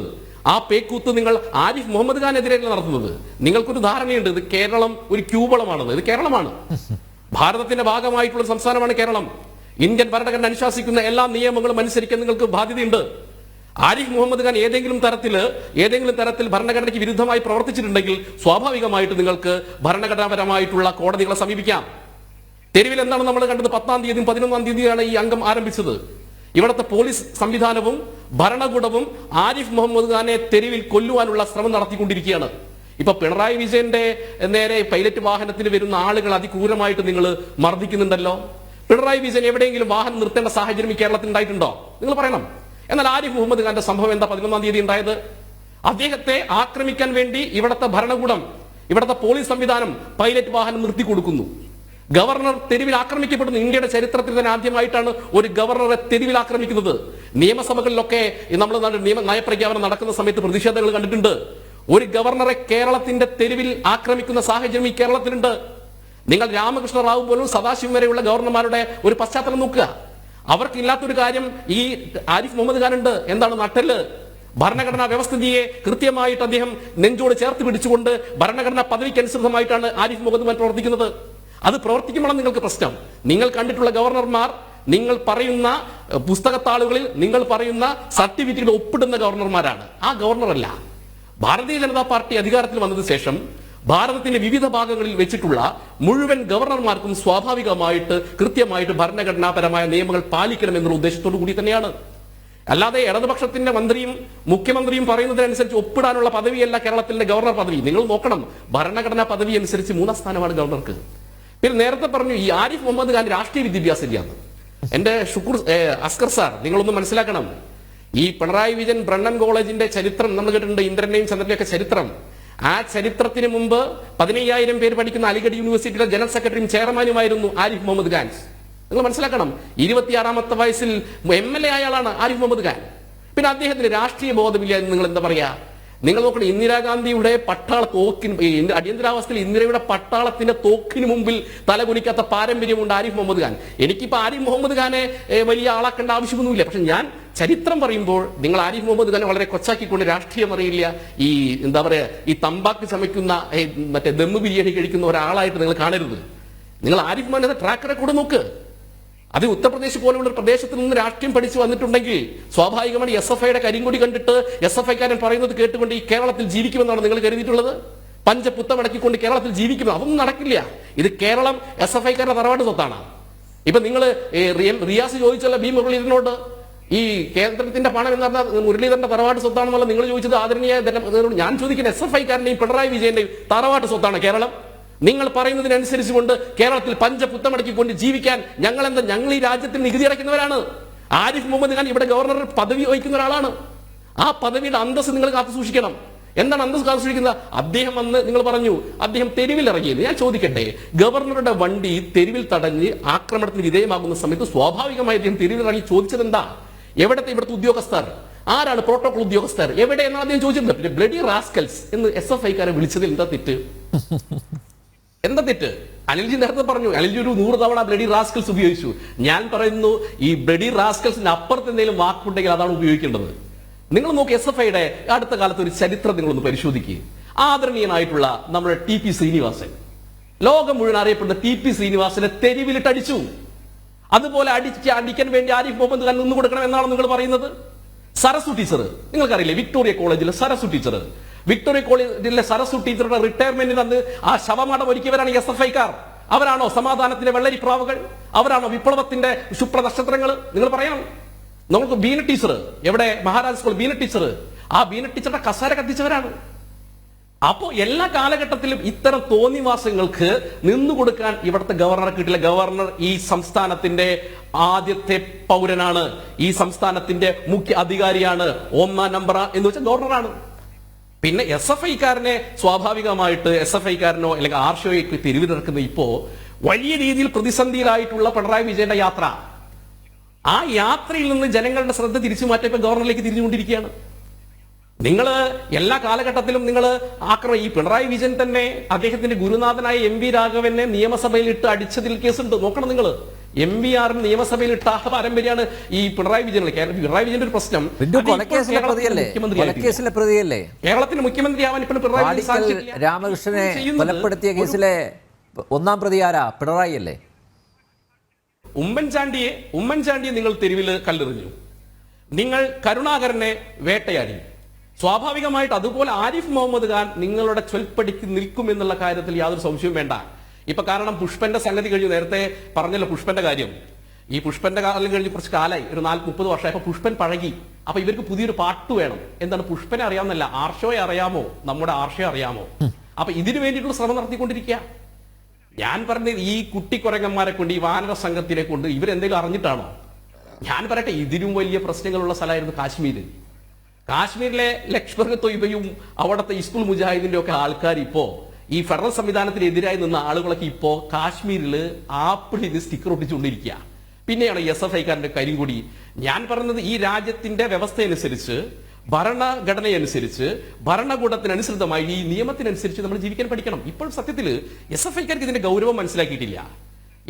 ആ പേക്കൂത്ത് നിങ്ങൾ ആരിഫ് മുഹമ്മദ് ഖാനെതിരെയല്ല നടത്തുന്നത്. നിങ്ങൾക്കൊരു ധാരണയുണ്ട്, ഇത് കേരളം ഒരു ക്യൂബളമാണെന്ന്. ഇത് കേരളമാണ്, ഭാരതത്തിന്റെ ഭാഗമായിട്ടുള്ള സംസ്ഥാനമാണ് കേരളം. ഇന്ത്യൻ ഭരണഘടന അനുശാസിക്കുന്ന എല്ലാ നിയമങ്ങളും അനുസരിക്കാൻ നിങ്ങൾക്ക് ബാധ്യതയുണ്ട്. ആരിഫ് മുഹമ്മദ് ഖാൻ ഏതെങ്കിലും തരത്തിൽ ഭരണഘടനയ്ക്ക് വിരുദ്ധമായി പ്രവർത്തിച്ചിട്ടുണ്ടെങ്കിൽ സ്വാഭാവികമായിട്ട് നിങ്ങൾക്ക് ഭരണഘടനാപരമായിട്ടുള്ള കോടതികളെ സമീപിക്കാം. തെരുവിൽ എന്താണ് നമ്മൾ കണ്ടത്? 10-ാം തീയതിയും 11-ാം തീയതിയാണ് ഈ അംഗം ആരംഭിച്ചത്. ഇവിടുത്തെ പോലീസ് സംവിധാനവും ഭരണകൂടവും ആരിഫ് മുഹമ്മദ് ഖാനെ തെരുവിൽ കൊല്ലുവാനുള്ള ശ്രമം നടത്തിക്കൊണ്ടിരിക്കുകയാണ്. ഇപ്പൊ പിണറായി വിജയന്റെ നേരെ പൈലറ്റ് വാഹനത്തിൽ വരുന്ന ആളുകൾ അതിക്രൂരമായിട്ട് നിങ്ങൾ മർദ്ദിക്കുന്നുണ്ടല്ലോ. പിണറായി വിജയൻ എവിടെയെങ്കിലും വാഹനം നിർത്തേണ്ട സാഹചര്യം ഈ കേരളത്തിൽ ഉണ്ടായിട്ടുണ്ടോ? നിങ്ങൾ പറയണം. എന്നാൽ ആരിഫ് മുഹമ്മദ് ഖാന്റെ സംഭവം എന്താ 11-ാം തീയതി ഉണ്ടായത്? അദ്ദേഹത്തെ ആക്രമിക്കാൻ വേണ്ടി ഇവിടുത്തെ ഭരണകൂടം, ഇവിടുത്തെ പോലീസ് സംവിധാനം പൈലറ്റ് വാഹനം നിർത്തി കൊടുക്കുന്നു. ഗവർണർ തെരുവിൽ ആക്രമിക്കപ്പെടുന്നു. ഇന്ത്യയുടെ ചരിത്രത്തിൽ തന്നെ ആദ്യമായിട്ടാണ് ഒരു ഗവർണറെ തെരുവിൽ ആക്രമിക്കുന്നത്. നിയമസഭകളിലൊക്കെ നമ്മൾ നയപ്രഖ്യാപനം നടക്കുന്ന സമയത്ത് പ്രതിഷേധങ്ങൾ കണ്ടിട്ടുണ്ട്. ഒരു ഗവർണറെ കേരളത്തിന്റെ തെരുവിൽ ആക്രമിക്കുന്ന സാഹചര്യം ഈ കേരളത്തിലുണ്ട്. നിങ്ങൾ രാമകൃഷ്ണ റാവു പോലും സദാശിവം വരെയുള്ള ഗവർണർമാരുടെ ഒരു പശ്ചാത്തലം നോക്കുക. അവർക്കില്ലാത്തൊരു കാര്യം ഈ ആരിഫ് മുഹമ്മദ് ഖാനുണ്ട്. എന്താണ്? നട്ടല്. ഭരണഘടനാ വ്യവസ്ഥിതിയെ കൃത്യമായിട്ട് അദ്ദേഹം നെഞ്ചോട് ചേർത്ത് പിടിച്ചുകൊണ്ട് ഭരണഘടനാ പദവിക്കനുസൃതമായിട്ടാണ് ആരിഫ് മുഹമ്മദ് ഖാൻ പ്രവർത്തിക്കുന്നത്. അത് പ്രവർത്തിക്കുമ്പോഴാണ് നിങ്ങൾക്ക് പ്രശ്നം. നിങ്ങൾ കണ്ടിട്ടുള്ള ഗവർണർമാർ നിങ്ങൾ പറയുന്ന പുസ്തകത്താളുകളിൽ നിങ്ങൾ പറയുന്ന സർട്ടിഫിക്കറ്റുകൾ ഒപ്പിടുന്ന ഗവർണർമാരാണ്. ആ ഗവർണറല്ല. ഭാരതീയ ജനതാ പാർട്ടി അധികാരത്തിൽ വന്നതിന് ശേഷം ഭാരതത്തിന്റെ വിവിധ ഭാഗങ്ങളിൽ വെച്ചിട്ടുള്ള മുഴുവൻ ഗവർണർമാർക്കും സ്വാഭാവികമായിട്ട് കൃത്യമായിട്ട് ഭരണഘടനാപരമായ നിയമങ്ങൾ പാലിക്കണമെന്നുള്ള ഉദ്ദേശത്തോടു കൂടി തന്നെയാണ്. അല്ലാതെ ഇടതുപക്ഷത്തിന്റെ മന്ത്രിയും മുഖ്യമന്ത്രിയും പറയുന്നതിനനുസരിച്ച് ഒപ്പിടാനുള്ള പദവിയല്ല കേരളത്തിലെ ഗവർണർ പദവി. നിങ്ങൾ നോക്കണം, ഭരണഘടനാ പദവി അനുസരിച്ച് 3-ാം സ്ഥാനമാണ് ഗവർണർക്ക്. പിന്നെ നേരത്തെ പറഞ്ഞു ഈ ആരിഫ് മുഹമ്മദ് ഖാൻ രാഷ്ട്രീയ വിദ്യാഭ്യാസമില്ലാന്ന്. എന്റെ അസ്കർ സാർ, നിങ്ങളൊന്ന് മനസ്സിലാക്കണം. ഈ പിണറായി വിജയൻ ബ്രണ്ണൻ കോളേജിന്റെ ചരിത്രം നമ്മൾ കേട്ടിട്ടുണ്ട്, ഇന്ദ്രന്റെയും ചന്ദ്രന്റെയും ഒക്കെ ചരിത്രം. ആ ചരിത്രത്തിന് മുമ്പ് 15,000 പേര് പഠിക്കുന്ന അലിഗഡ് യൂണിവേഴ്സിറ്റിയുടെ ജനറൽ സെക്രട്ടറിയും ചെയർമാനുമായിരുന്നു ആരിഫ് മുഹമ്മദ് ഖാൻ. നിങ്ങൾ മനസ്സിലാക്കണം, 26-ാമത്തെ വയസ്സിൽ MLA ആയാളാണ് ആരിഫ് മുഹമ്മദ് ഖാൻ. പിന്നെ അദ്ദേഹത്തിന് രാഷ്ട്രീയ ബോധമില്ല എന്ന് നിങ്ങൾ എന്താ പറയാ? നിങ്ങൾ നോക്കണം, ഇന്ദിരാഗാന്ധിയുടെ പട്ടാള തോക്കിന്, അടിയന്തരാവസ്ഥയിൽ ഇന്ദിരയുടെ പട്ടാളത്തിന്റെ തോക്കിന് മുമ്പിൽ തലകുനിക്കാത്ത പാരമ്പര്യമുണ്ട് ആരിഫ് മുഹമ്മദ് ഖാൻ. എനിക്കിപ്പോ ആരിഫ് മുഹമ്മദ് ഖാനെ വലിയ ആളാക്കേണ്ട ആവശ്യമൊന്നുമില്ല. പക്ഷെ ഞാൻ ചരിത്രം പറയുമ്പോൾ നിങ്ങൾ ആരിഫ് മുഹമ്മദ് ഖാനെ വളരെ കൊച്ചാക്കിക്കൊണ്ട് രാഷ്ട്രീയം അറിയില്ല, ഈ എന്താ പറയാ, ഈ തമ്പാക്ക് ചമയ്ക്കുന്ന മറ്റേ ദമ്മ് ബിരിയാണി കഴിക്കുന്ന ഒരാളായിട്ട് നിങ്ങൾ കാണരുത്. നിങ്ങൾ ആരിഫ് മുഹമ്മദ് ട്രാക്ക് റെക്കോർഡ് നോക്ക്. അത് ഉത്തർപ്രദേശ് പോലുള്ള ഒരു പ്രദേശത്ത് നിന്ന് രാഷ്ട്രീയം പഠിച്ചു വന്നിട്ടുണ്ടെങ്കിൽ സ്വാഭാവികമാണ് SFIയുടെ കരിങ്കൊടി കണ്ടിട്ട് SFIക്കാരൻ പറയുന്നത് കേട്ടുകൊണ്ട് ഈ കേരളത്തിൽ ജീവിക്കുമെന്നാണ് നിങ്ങൾ കരുതിയിട്ടുള്ളത്? പഞ്ചപുത്തമടക്കിക്കൊണ്ട് കേരളത്തിൽ ജീവിക്കുന്നത് അതൊന്നും നടക്കില്ല. ഇത് കേരളം SFIക്കാരുടെ തറവാട് സ്വത്താണ്. ഇപ്പൊ നിങ്ങൾ റിയാസ് ചോദിച്ചല്ല ബി മുരളീധരനോട്, ഈ കേന്ദ്രത്തിന്റെ പണം എന്ന് പറഞ്ഞാൽ മുരളീധരന്റെ തറവാട്ട് സ്വത്താണെന്നുള്ള നിങ്ങൾ ചോദിച്ചത് ആദരണീയ. ഞാൻ ചോദിക്കുന്ന SFIക്കാരന്റെയും പിണറായി വിജയന്റെയും തറവാട്ട് സ്വത്താണ് കേരളം. നിങ്ങൾ പറയുന്നതിനനുസരിച്ച് കൊണ്ട് കേരളത്തിൽ പഞ്ചപുത്തമടക്കിക്കൊണ്ട് ജീവിക്കാൻ ഞങ്ങൾ ഈ രാജ്യത്തിൽ നികുതി അടയ്ക്കുന്നവരാണ്. ആരിഫ് മുഹമ്മദ് ഖാൻ ഇവിടെ ഗവർണർ പദവി വഹിക്കുന്ന ഒരാളാണ്. ആ പദവിയുടെ അന്തസ് നിങ്ങൾ കാത്തു സൂക്ഷിക്കണം. എന്താണ് അന്തസ് കാത്തു സൂക്ഷിക്കുന്നത്? അദ്ദേഹം വന്ന് നിങ്ങൾ പറഞ്ഞു അദ്ദേഹം തെരുവിൽ ഇറങ്ങിയത്. ഞാൻ ചോദിക്കട്ടെ, ഗവർണറുടെ വണ്ടി തെരുവിൽ തടഞ്ഞ് ആക്രമണത്തിന് വിധേയമാകുന്ന സമയത്ത് സ്വാഭാവികമായി അദ്ദേഹം തെരുവിൽ ഇറങ്ങി ചോദിച്ചത് എന്താ? ഇവിടുത്തെ ഉദ്യോഗസ്ഥർ ആരാണ്? പ്രോട്ടോകോൾ ഉദ്യോഗസ്ഥർ എവിടെ എന്നാണ് അദ്ദേഹം ചോദിച്ചിട്ടുണ്ട്. ബ്ലഡി റാസ്കൽസ് എന്ന് SFIക്കാരെ വിളിച്ചതിൽ എന്താ തെറ്റ്? എന്താ തെറ്റ്? അനിൽജി നേരത്തെ പറഞ്ഞു, അനിൽജി ഒരു 100 തവണ ബ്ലഡി റാസ്കൽസ് ഉപയോഗിച്ചു. ഞാൻ പറയുന്നു, ഈ ബ്ലഡി റാസ്കൽസിന് അപ്പുറത്ത് എന്തെങ്കിലും വാക്കുണ്ടെങ്കിൽ അതാണ് ഉപയോഗിക്കേണ്ടത്. നിങ്ങൾ നോക്കി SFIയുടെ അടുത്ത കാലത്ത് ഒരു ചരിത്രം നിങ്ങളൊന്ന് പരിശോധിക്കുക. ആദരണീയനായിട്ടുള്ള നമ്മുടെ TP ശ്രീനിവാസൻ, ലോകം മുഴുവൻ അറിയപ്പെടുന്ന TP ശ്രീനിവാസനെ തെരുവിലിട്ട് അടിച്ചു. അതുപോലെ അടിക്കാൻ വേണ്ടി ആരിഫ് മുഹമ്മദ് ഖാൻ നിന്ന് കൊടുക്കണം എന്നാണ് നിങ്ങൾ പറയുന്നത്. സരസു ടീച്ചർ നിങ്ങൾക്കറിയില്ലേ? വിക്ടോറിയ കോളേജിലെ സരസു ടീച്ചർ, വിക്ടോറിയ കോളേജിലെ സരസു ടീച്ചറുടെ റിട്ടയർമെന്റിന് അന്ന് ആ ശവമാടം ഒരുക്കിയവരാണ് SFIക്കാർ. അവരാണോ സമാധാനത്തിന്റെ വെള്ളരിപ്രാവുകൾ? അവരാണോ വിപ്ലവത്തിന്റെ ശുഭ്രനക്ഷത്രങ്ങൾ? നിങ്ങൾ പറയണം. നമുക്ക് ബീന ടീച്ചർ, എവിടെ മഹാരാജ് സ്കൂൾ ബീന ടീച്ചർ, ആ ബീന ടീച്ചറുടെ കസേര കത്തിച്ചവരാണ്. അപ്പോ എല്ലാ കാലഘട്ടത്തിലും ഇത്തരം തോന്നിവാസങ്ങൾക്ക് നിന്നുകൊടുക്കാൻ ഇവിടുത്തെ ഗവർണറെ കിട്ടില്ല. ഗവർണർ ഈ സംസ്ഥാനത്തിന്റെ ആദ്യത്തെ പൗരനാണ്, ഈ സംസ്ഥാനത്തിന്റെ മുഖ്യ അധികാരിയാണ്. 1-ാം നമ്പർ എന്ന് വെച്ചാൽ ഗവർണറാണ്. പിന്നെ SFIക്കാരനെ സ്വാഭാവികമായിട്ട് SFIക്കാരനോ അല്ലെങ്കിൽ ആർഷോയ്ക്ക് തെരുവിലിറക്കുന്ന ഇപ്പോ വലിയ രീതിയിൽ പ്രതിസന്ധിയിലായിട്ടുള്ള പിണറായി വിജയന്റെ യാത്ര, ആ യാത്രയിൽ നിന്ന് ജനങ്ങളുടെ ശ്രദ്ധ തിരിച്ചു മാറ്റാൻ ഇപ്പൊ ഗവർണറിലേക്ക് തിരിഞ്ഞുകൊണ്ടിരിക്കുകയാണ്. നിങ്ങൾ എല്ലാ കാലഘട്ടത്തിലും നിങ്ങൾ ഈ പിണറായി വിജയൻ തന്നെ അദ്ദേഹത്തിന്റെ ഗുരുനാഥനായ MV രാഘവനെ നിയമസഭയിൽ ഇട്ട് അടിച്ചതിൽ കേസുണ്ട്. നോക്കണം നിങ്ങൾ. MVR നിയമസഭയിൽ ഇട്ട പാരമ്പര്യമാണ് ഈ പിണറായി വിജയൻ. പിണറായി വിജയന്റെ ഒരു പ്രശ്നം, കേരളത്തിന്റെ മുഖ്യമന്ത്രിയാവാൻ ഇപ്പോൾ പിണറായി രാമകൃഷ്ണനെ കൊലപ്പെടുത്തിയ കേസിലെ 1-ാം പ്രതി ആരാ? പിണറായി അല്ലേ? ഉമ്മൻചാണ്ടിയെ നിങ്ങൾ തെരുവിൽ കല്ലെറിഞ്ഞു, നിങ്ങൾ കരുണാകരനെ വേട്ടയാടി. സ്വാഭാവികമായിട്ട് അതുപോലെ ആരിഫ് മുഹമ്മദ് ഖാൻ നിങ്ങളുടെ ചൊൽപ്പടിക്ക് നിൽക്കുമെന്നുള്ള കാര്യത്തിൽ യാതൊരു സംശയവും വേണ്ട. കാരണം പുഷ്പന്റെ സംഗതി കഴിഞ്ഞു. നേരത്തെ പറഞ്ഞല്ലോ പുഷ്പന്റെ കാര്യം. ഈ പുഷ്പന്റെ കാലം കഴിഞ്ഞ് കുറച്ച് കാലമായി, ഒരു 40-30 വർഷമായി. അപ്പൊ പുഷ്പൻ പഴകി. അപ്പൊ ഇവർക്ക് പുതിയൊരു പാട്ട് വേണം. എന്താണ്? പുഷ്പനെ അറിയാമെന്നല്ല, ആർഷോയെ അറിയാമോ, നമ്മുടെ ആർഷയെ അറിയാമോ? അപ്പൊ ഇതിനു വേണ്ടിയിട്ടുള്ള ശ്രമം നടത്തിക്കൊണ്ടിരിക്കുക. ഞാൻ പറഞ്ഞത് ഈ കുട്ടിക്കുരങ്ങന്മാരെ കൊണ്ട്, ഈ വാനര സംഘത്തിനെ കൊണ്ട് ഇവരെന്തെങ്കിലും അറിഞ്ഞിട്ടാണോ? ഞാൻ പറയട്ടെ, ഇതിലും വലിയ പ്രശ്നങ്ങളുള്ള സ്ഥലമായിരുന്നു കാശ്മീരിലെ ലഷ്കർ തൊയ്ബയും അവിടുത്തെ ഇസ്കുൽ മുജാഹിദിന്റെ ഒക്കെ ആൾക്കാർ ഇപ്പോ ഈ ഫെഡറൽ സംവിധാനത്തിനെതിരായി നിന്ന ആളുകളൊക്കെ ഇപ്പോ കാശ്മീരിൽ ആപ്പിളിന് സ്റ്റിക്കർ ഒട്ടിച്ചുകൊണ്ടിരിക്കുക. പിന്നെയാണ് SFIക്കാരന്റെ കരിങ്കൊടി. ഞാൻ പറഞ്ഞത് ഈ രാജ്യത്തിന്റെ വ്യവസ്ഥയനുസരിച്ച്, ഭരണഘടനയനുസരിച്ച്, ഭരണകൂടത്തിനനുസൃതമായി, ഈ നിയമത്തിനനുസരിച്ച് നമ്മൾ ജീവിക്കാൻ പഠിക്കണം. ഇപ്പോൾ സത്യത്തിൽ SFIക്കാർക്ക് ഇതിന്റെ ഗൗരവം മനസ്സിലാക്കിയിട്ടില്ല,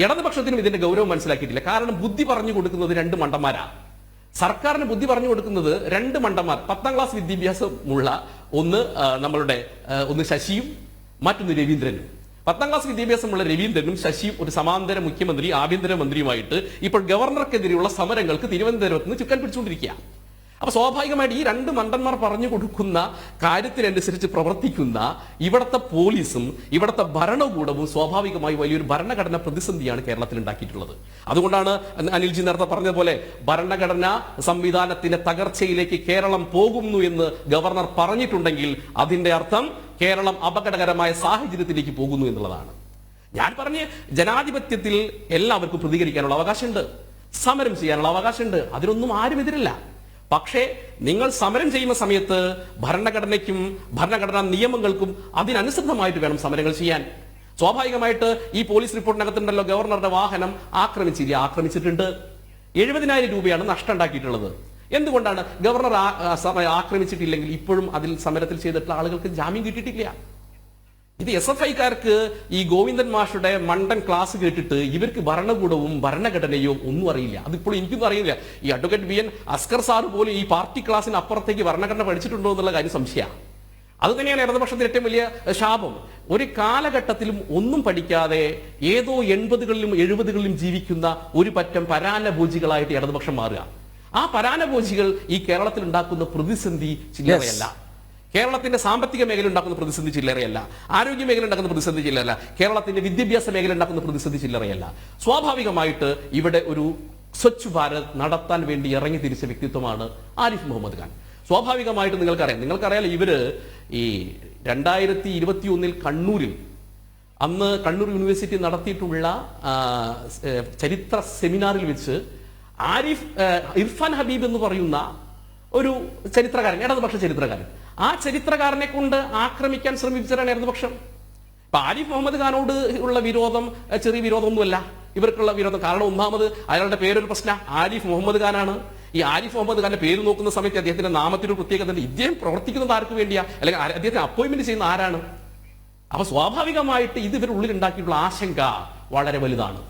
ഇടതുപക്ഷത്തിനും ഇതിന്റെ ഗൗരവം മനസ്സിലാക്കിയിട്ടില്ല. കാരണം ബുദ്ധി പറഞ്ഞു കൊടുക്കുന്നത് 2 മണ്ടന്മാരാ. സർക്കാരിന് ബുദ്ധി പറഞ്ഞു കൊടുക്കുന്നത് 2 മണ്ടന്മാർ. 10ാം ക്ലാസ് വിദ്യാഭ്യാസമുള്ള ഒന്ന് ശശിയും മറ്റൊന്ന് രവീന്ദ്രനും. 10ാം ക്ലാസ് വിദ്യാഭ്യാസമുള്ള രവീന്ദ്രനും ശശിയും ഒരു സമാന്തര മുഖ്യമന്ത്രി, ആഭ്യന്തരമന്ത്രിയുമായിട്ട് ഇപ്പോൾ ഗവർണർക്കെതിരെയുള്ള സമരങ്ങൾക്ക് തിരുവനന്തപുരത്ത് നിന്ന് ചുക്കാൻ പിടിച്ചുകൊണ്ടിരിക്കുക. അപ്പൊ സ്വാഭാവികമായിട്ട് ഈ 2 മണ്ടന്മാർ പറഞ്ഞു കൊടുക്കുന്ന കാര്യത്തിനനുസരിച്ച് പ്രവർത്തിക്കുന്ന ഇവിടുത്തെ പോലീസും ഇവിടുത്തെ ഭരണകൂടവും സ്വാഭാവികമായി വലിയൊരു ഭരണഘടനാ പ്രതിസന്ധിയാണ് കേരളത്തിൽ ഉണ്ടാക്കിയിട്ടുള്ളത്. അതുകൊണ്ടാണ് അനിൽജി നേരത്തെ പറഞ്ഞതുപോലെ ഭരണഘടനാ സംവിധാനത്തിന്റെ തകർച്ചയിലേക്ക് കേരളം പോകുന്നു എന്ന് ഗവർണർ പറഞ്ഞിട്ടുണ്ടെങ്കിൽ അതിന്റെ അർത്ഥം കേരളം അപകടകരമായ സാഹചര്യത്തിലേക്ക് പോകുന്നു എന്നുള്ളതാണ്. ഞാൻ പറഞ്ഞ ജനാധിപത്യത്തിൽ എല്ലാവർക്കും പ്രതികരിക്കാനുള്ള അവകാശമുണ്ട്, സമരം ചെയ്യാനുള്ള അവകാശമുണ്ട്, അതിനൊന്നും ആരും എതിരല്ല. പക്ഷേ നിങ്ങൾ സമരം ചെയ്യുന്ന സമയത്ത് ഭരണഘടനയ്ക്കും ഭരണഘടനാ നിയമങ്ങൾക്കും അതിനനുസൃതമായിട്ട് വേണം സമരങ്ങൾ ചെയ്യാൻ. സ്വാഭാവികമായിട്ട് ഈ പോലീസ് റിപ്പോർട്ടിനകത്തുണ്ടല്ലോ ഗവർണറുടെ വാഹനം ആക്രമിച്ചിട്ടുണ്ട്. 70,000 രൂപയാണ് നഷ്ടം ഉണ്ടാക്കിയിട്ടുള്ളത്. എന്തുകൊണ്ടാണ്? ഗവർണർ ആക്രമിച്ചിട്ടില്ലെങ്കിൽ ഇപ്പോഴും അതിൽ സമരത്തിൽ ചെയ്തിട്ടുള്ള ആളുകൾക്ക് ജാമ്യം കിട്ടിയിട്ടില്ല. ഇത് SFIക്കാർക്ക് ഈ ഗോവിന്ദൻ മാഷുടെ മണ്ടൻ ക്ലാസ് കേട്ടിട്ട് ഇവർക്ക് ഭരണകൂടവും ഭരണഘടനയോ ഒന്നും അറിയില്ല. അതിപ്പോൾ എനിക്കൊന്നും അറിയില്ല. ഈ അഡ്വക്കേറ്റ് BN അസ്കർ സാർ പോലും ഈ പാർട്ടി ക്ലാസ്സിന് അപ്പുറത്തേക്ക് ഭരണഘടന പഠിച്ചിട്ടുണ്ടോ എന്നുള്ള കാര്യം സംശയമാണ്. അത് തന്നെയാണ് ഇടതുപക്ഷത്തിന്റെ ഏറ്റവും വലിയ ശാപം. ഒരു കാലഘട്ടത്തിലും ഒന്നും പഠിക്കാതെ ഏതോ 80കളിലും 70കളിലും ജീവിക്കുന്ന ഒരു പറ്റം പരാന്നഭോജികളായിട്ട് ഇടതുപക്ഷം മാറുക. ആ പരാന്നഭോജികൾ ഈ കേരളത്തിൽ ഉണ്ടാക്കുന്ന പ്രതിസന്ധി ചില്ലറയല്ല. കേരളത്തിന്റെ സാമ്പത്തിക മേഖല ഉണ്ടാക്കുന്ന പ്രതിസന്ധി ചില്ലറയല്ല, ആരോഗ്യ മേഖല ഉണ്ടാക്കുന്ന പ്രതിസന്ധി ചില്ലറയല്ല, കേരളത്തിന്റെ വിദ്യാഭ്യാസ മേഖല ഉണ്ടാക്കുന്ന പ്രതിസന്ധി ചില്ലറയല്ല. സ്വാഭാവികമായിട്ട് ഇവിടെ ഒരു സ്വച്ഛ് ഭാരത് നടത്താൻ വേണ്ടി ഇറങ്ങി തിരിച്ച വ്യക്തിത്വമാണ് ആരിഫ് മുഹമ്മദ് ഖാൻ. സ്വാഭാവികമായിട്ട് നിങ്ങൾക്കറിയാലോ ഇവര് ഈ 2021 കണ്ണൂരിൽ അന്ന് കണ്ണൂർ യൂണിവേഴ്സിറ്റി നടത്തിയിട്ടുള്ള ചരിത്ര സെമിനാറിൽ വെച്ച് ഇർഫാൻ ഹബീബ് എന്ന് പറയുന്ന ഒരു ചരിത്രകാരൻ, ഇടതുപക്ഷ ചരിത്രകാരൻ, ആ ചരിത്രകാരനെ കൊണ്ട് ആക്രമിക്കാൻ ശ്രമിച്ചതാണ് ഇടതുപക്ഷം. ഇപ്പൊ ആരിഫ് മുഹമ്മദ് ഖാനോട് ഉള്ള വിരോധം ചെറിയ വിരോധമൊന്നുമല്ല ഇവർക്കുള്ള വിരോധം. കാരണം ഒന്നാമത് അയാളുടെ പേരൊരു പ്രശ്നം, ആരിഫ് മുഹമ്മദ് ഖാനാണ്. ഈ ആരിഫ് മുഹമ്മദ് ഖാന്റെ പേര് നോക്കുന്ന സമയത്ത് അദ്ദേഹത്തിന്റെ നാമത്തിനൊരു പ്രത്യേകത ഉണ്ട്. ഇദ്ദേഹം പ്രവർത്തിക്കുന്നത് ആർക്ക് വേണ്ടിയാ, അല്ലെങ്കിൽ അദ്ദേഹത്തിന് അപ്പോയിന്റ്മെന്റ് ചെയ്യുന്ന ആരാണ്? അപ്പൊ സ്വാഭാവികമായിട്ട് ഇത് ഇവരുള്ളിൽ ഉണ്ടാക്കിയിട്ടുള്ള ആശങ്ക വളരെ വലുതാണ്.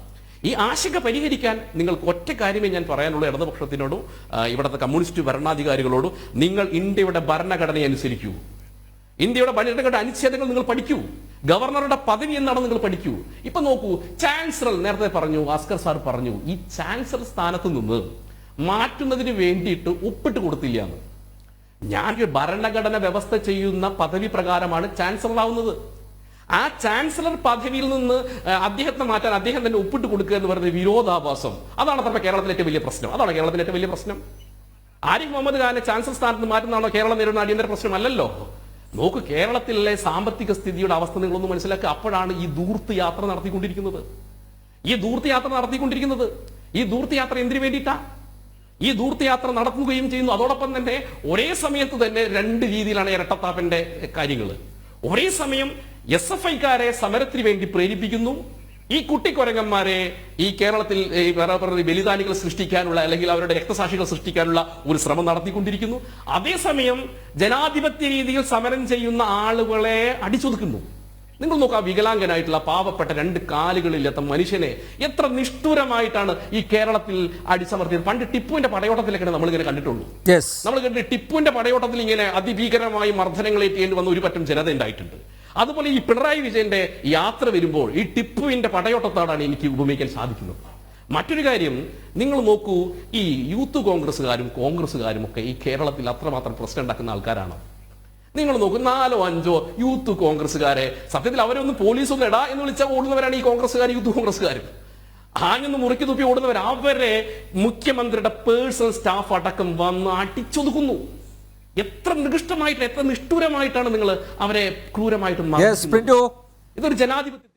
ഈ ആശങ്ക പരിഹരിക്കാൻ നിങ്ങൾക്ക് ഒറ്റ കാര്യമേ ഞാൻ പറയാനുള്ളൂ ഇടതുപക്ഷത്തിനോടും ഇവിടുത്തെ കമ്മ്യൂണിസ്റ്റ് ഭരണാധികാരികളോടും. നിങ്ങൾ ഇന്ത്യയുടെ ഭരണഘടനയെ അനുസരിക്കൂ, ഇന്ത്യയുടെ ഭരണഘടന അനുച്ഛേദങ്ങൾ നിങ്ങൾ പഠിക്കൂ, ഗവർണറുടെ പദവി എന്താണെന്ന് നിങ്ങൾ പഠിക്കൂ. ഇപ്പൊ നോക്കൂ, ചാൻസലർ നേരത്തെ പറഞ്ഞു, അസ്കർ സാർ പറഞ്ഞു, ഈ ചാൻസലർ സ്ഥാനത്ത് നിന്ന് മാറ്റുന്നതിന് വേണ്ടിയിട്ട് ഒപ്പിട്ട് കൊടുത്തില്ല എന്ന്. ഞാൻ ഭരണഘടന വ്യവസ്ഥ ചെയ്യുന്ന പദവി പ്രകാരമാണ് ചാൻസലർ ആവുന്നത്. ആ ചാൻസലർ പദവിയിൽ നിന്ന് അദ്ദേഹത്തെ മാറ്റാൻ അദ്ദേഹം തന്നെ ഒപ്പിട്ട് കൊടുക്കുക എന്ന് പറയുന്ന വിരോധാഭാസം, അതാണ് നമ്മുടെ കേരളത്തിലെ ഏറ്റവും വലിയ പ്രശ്നം. അതാണ് കേരളത്തിലെ ഏറ്റവും വലിയ പ്രശ്നം. ആരിഫ് മുഹമ്മദ് ഖാനെ ചാൻസലർ സ്ഥാനത്ത് മാറ്റുന്നതാണോ കേരളം നേരിടുന്ന അടിയന്തര പ്രശ്നമല്ലല്ലോ. നോക്ക്, കേരളത്തിലെ സാമ്പത്തിക സ്ഥിതിയുടെ അവസ്ഥ നിങ്ങളൊന്ന് മനസ്സിലാക്കുക. അപ്പോഴാണ് ഈ ദൂർത്ത് യാത്ര നടത്തിക്കൊണ്ടിരിക്കുന്നത്. ഈ ദൂർത്ത് യാത്ര എന്തിനു വേണ്ടിയിട്ടാ? ഈ ദൂർത്ത് യാത്ര നടത്തുകയും ചെയ്യുന്നു. അതോടൊപ്പം തന്നെ ഒരേ സമയത്ത് തന്നെ 2 രീതിയിലാണ് ഇരട്ടത്താപ്പിന്റെ കാര്യങ്ങൾ. ഒരേ സമയം SFIക്കാരെ സമരത്തിന് വേണ്ടി പ്രേരിപ്പിക്കുന്നു, ഈ കുട്ടിക്കൊരങ്ങന്മാരെ ഈ കേരളത്തിൽ ബലിദാനികൾ സൃഷ്ടിക്കാനുള്ള അല്ലെങ്കിൽ അവരുടെ രക്തസാക്ഷികൾ സൃഷ്ടിക്കാനുള്ള ഒരു ശ്രമം നടത്തിക്കൊണ്ടിരിക്കുന്നു. അതേസമയം ജനാധിപത്യ രീതിയിൽ സമരം ചെയ്യുന്ന ആളുകളെ അടിച്ചൊതുക്കുന്നു. നിങ്ങൾ നോക്കുക, വികലാംഗനായിട്ടുള്ള പാവപ്പെട്ട 2 കാലുകളില്ലാത്ത മനുഷ്യനെ എത്ര നിഷ്ഠൂരമായിട്ടാണ് ഈ കേരളത്തിൽ അടിച്ചമർത്തിയത്. പണ്ട് ടിപ്പുവിന്റെ പടയോട്ടത്തിലൊക്കെ നമ്മളിങ്ങനെ കണ്ടിട്ടുള്ളൂ. നമ്മൾ കണ്ടിട്ട് ടിപ്പുവിന്റെ പടയോട്ടത്തിൽ ഇങ്ങനെ അതിഭീകരമായി മർദ്ദനങ്ങളേറ്റേണ്ടി വന്ന ഒരു പറ്റം ജനത ഉണ്ടായിട്ടുണ്ട്. അതുപോലെ ഈ പിണറായി വിജയന്റെ യാത്ര വരുമ്പോൾ ഈ ടിപ്പുവിന്റെ പടയോട്ടത്തോടാണ് എനിക്ക് ഉപമിക്കാൻ സാധിക്കുന്നത്. മറ്റൊരു കാര്യം നിങ്ങൾ നോക്കൂ, ഈ യൂത്ത് കോൺഗ്രസ്സുകാരും ഒക്കെ ഈ കേരളത്തിൽ അത്രമാത്രം പ്രശ്നം ഉണ്ടാക്കുന്ന ആൾക്കാരാണ്. നിങ്ങൾ നോക്കൂ, 4 or 5 യൂത്ത് കോൺഗ്രസ്സുകാരെ സത്യത്തിൽ അവരൊന്ന് പോലീസൊന്നും എടാ എന്ന് വിളിച്ചാൽ ഓടുന്നവരാണ് ഈ യൂത്ത് കോൺഗ്രസ്സുകാരും. ആഞ്ഞൊന്ന് മുറുക്കി തുപ്പി ഓടുന്നവർ, അവരെ മുഖ്യമന്ത്രിയുടെ പേഴ്സണൽ സ്റ്റാഫ് അടക്കം വന്ന് അടിച്ചൊതുക്കുന്നു. എത്ര നികൃഷ്ടമായിട്ട്, എത്ര നിഷ്ഠൂരമായിട്ടാണ് നിങ്ങൾ അവരെ ക്രൂരമായിട്ട്. ഇതൊരു ജനാധിപത്യത്തിന്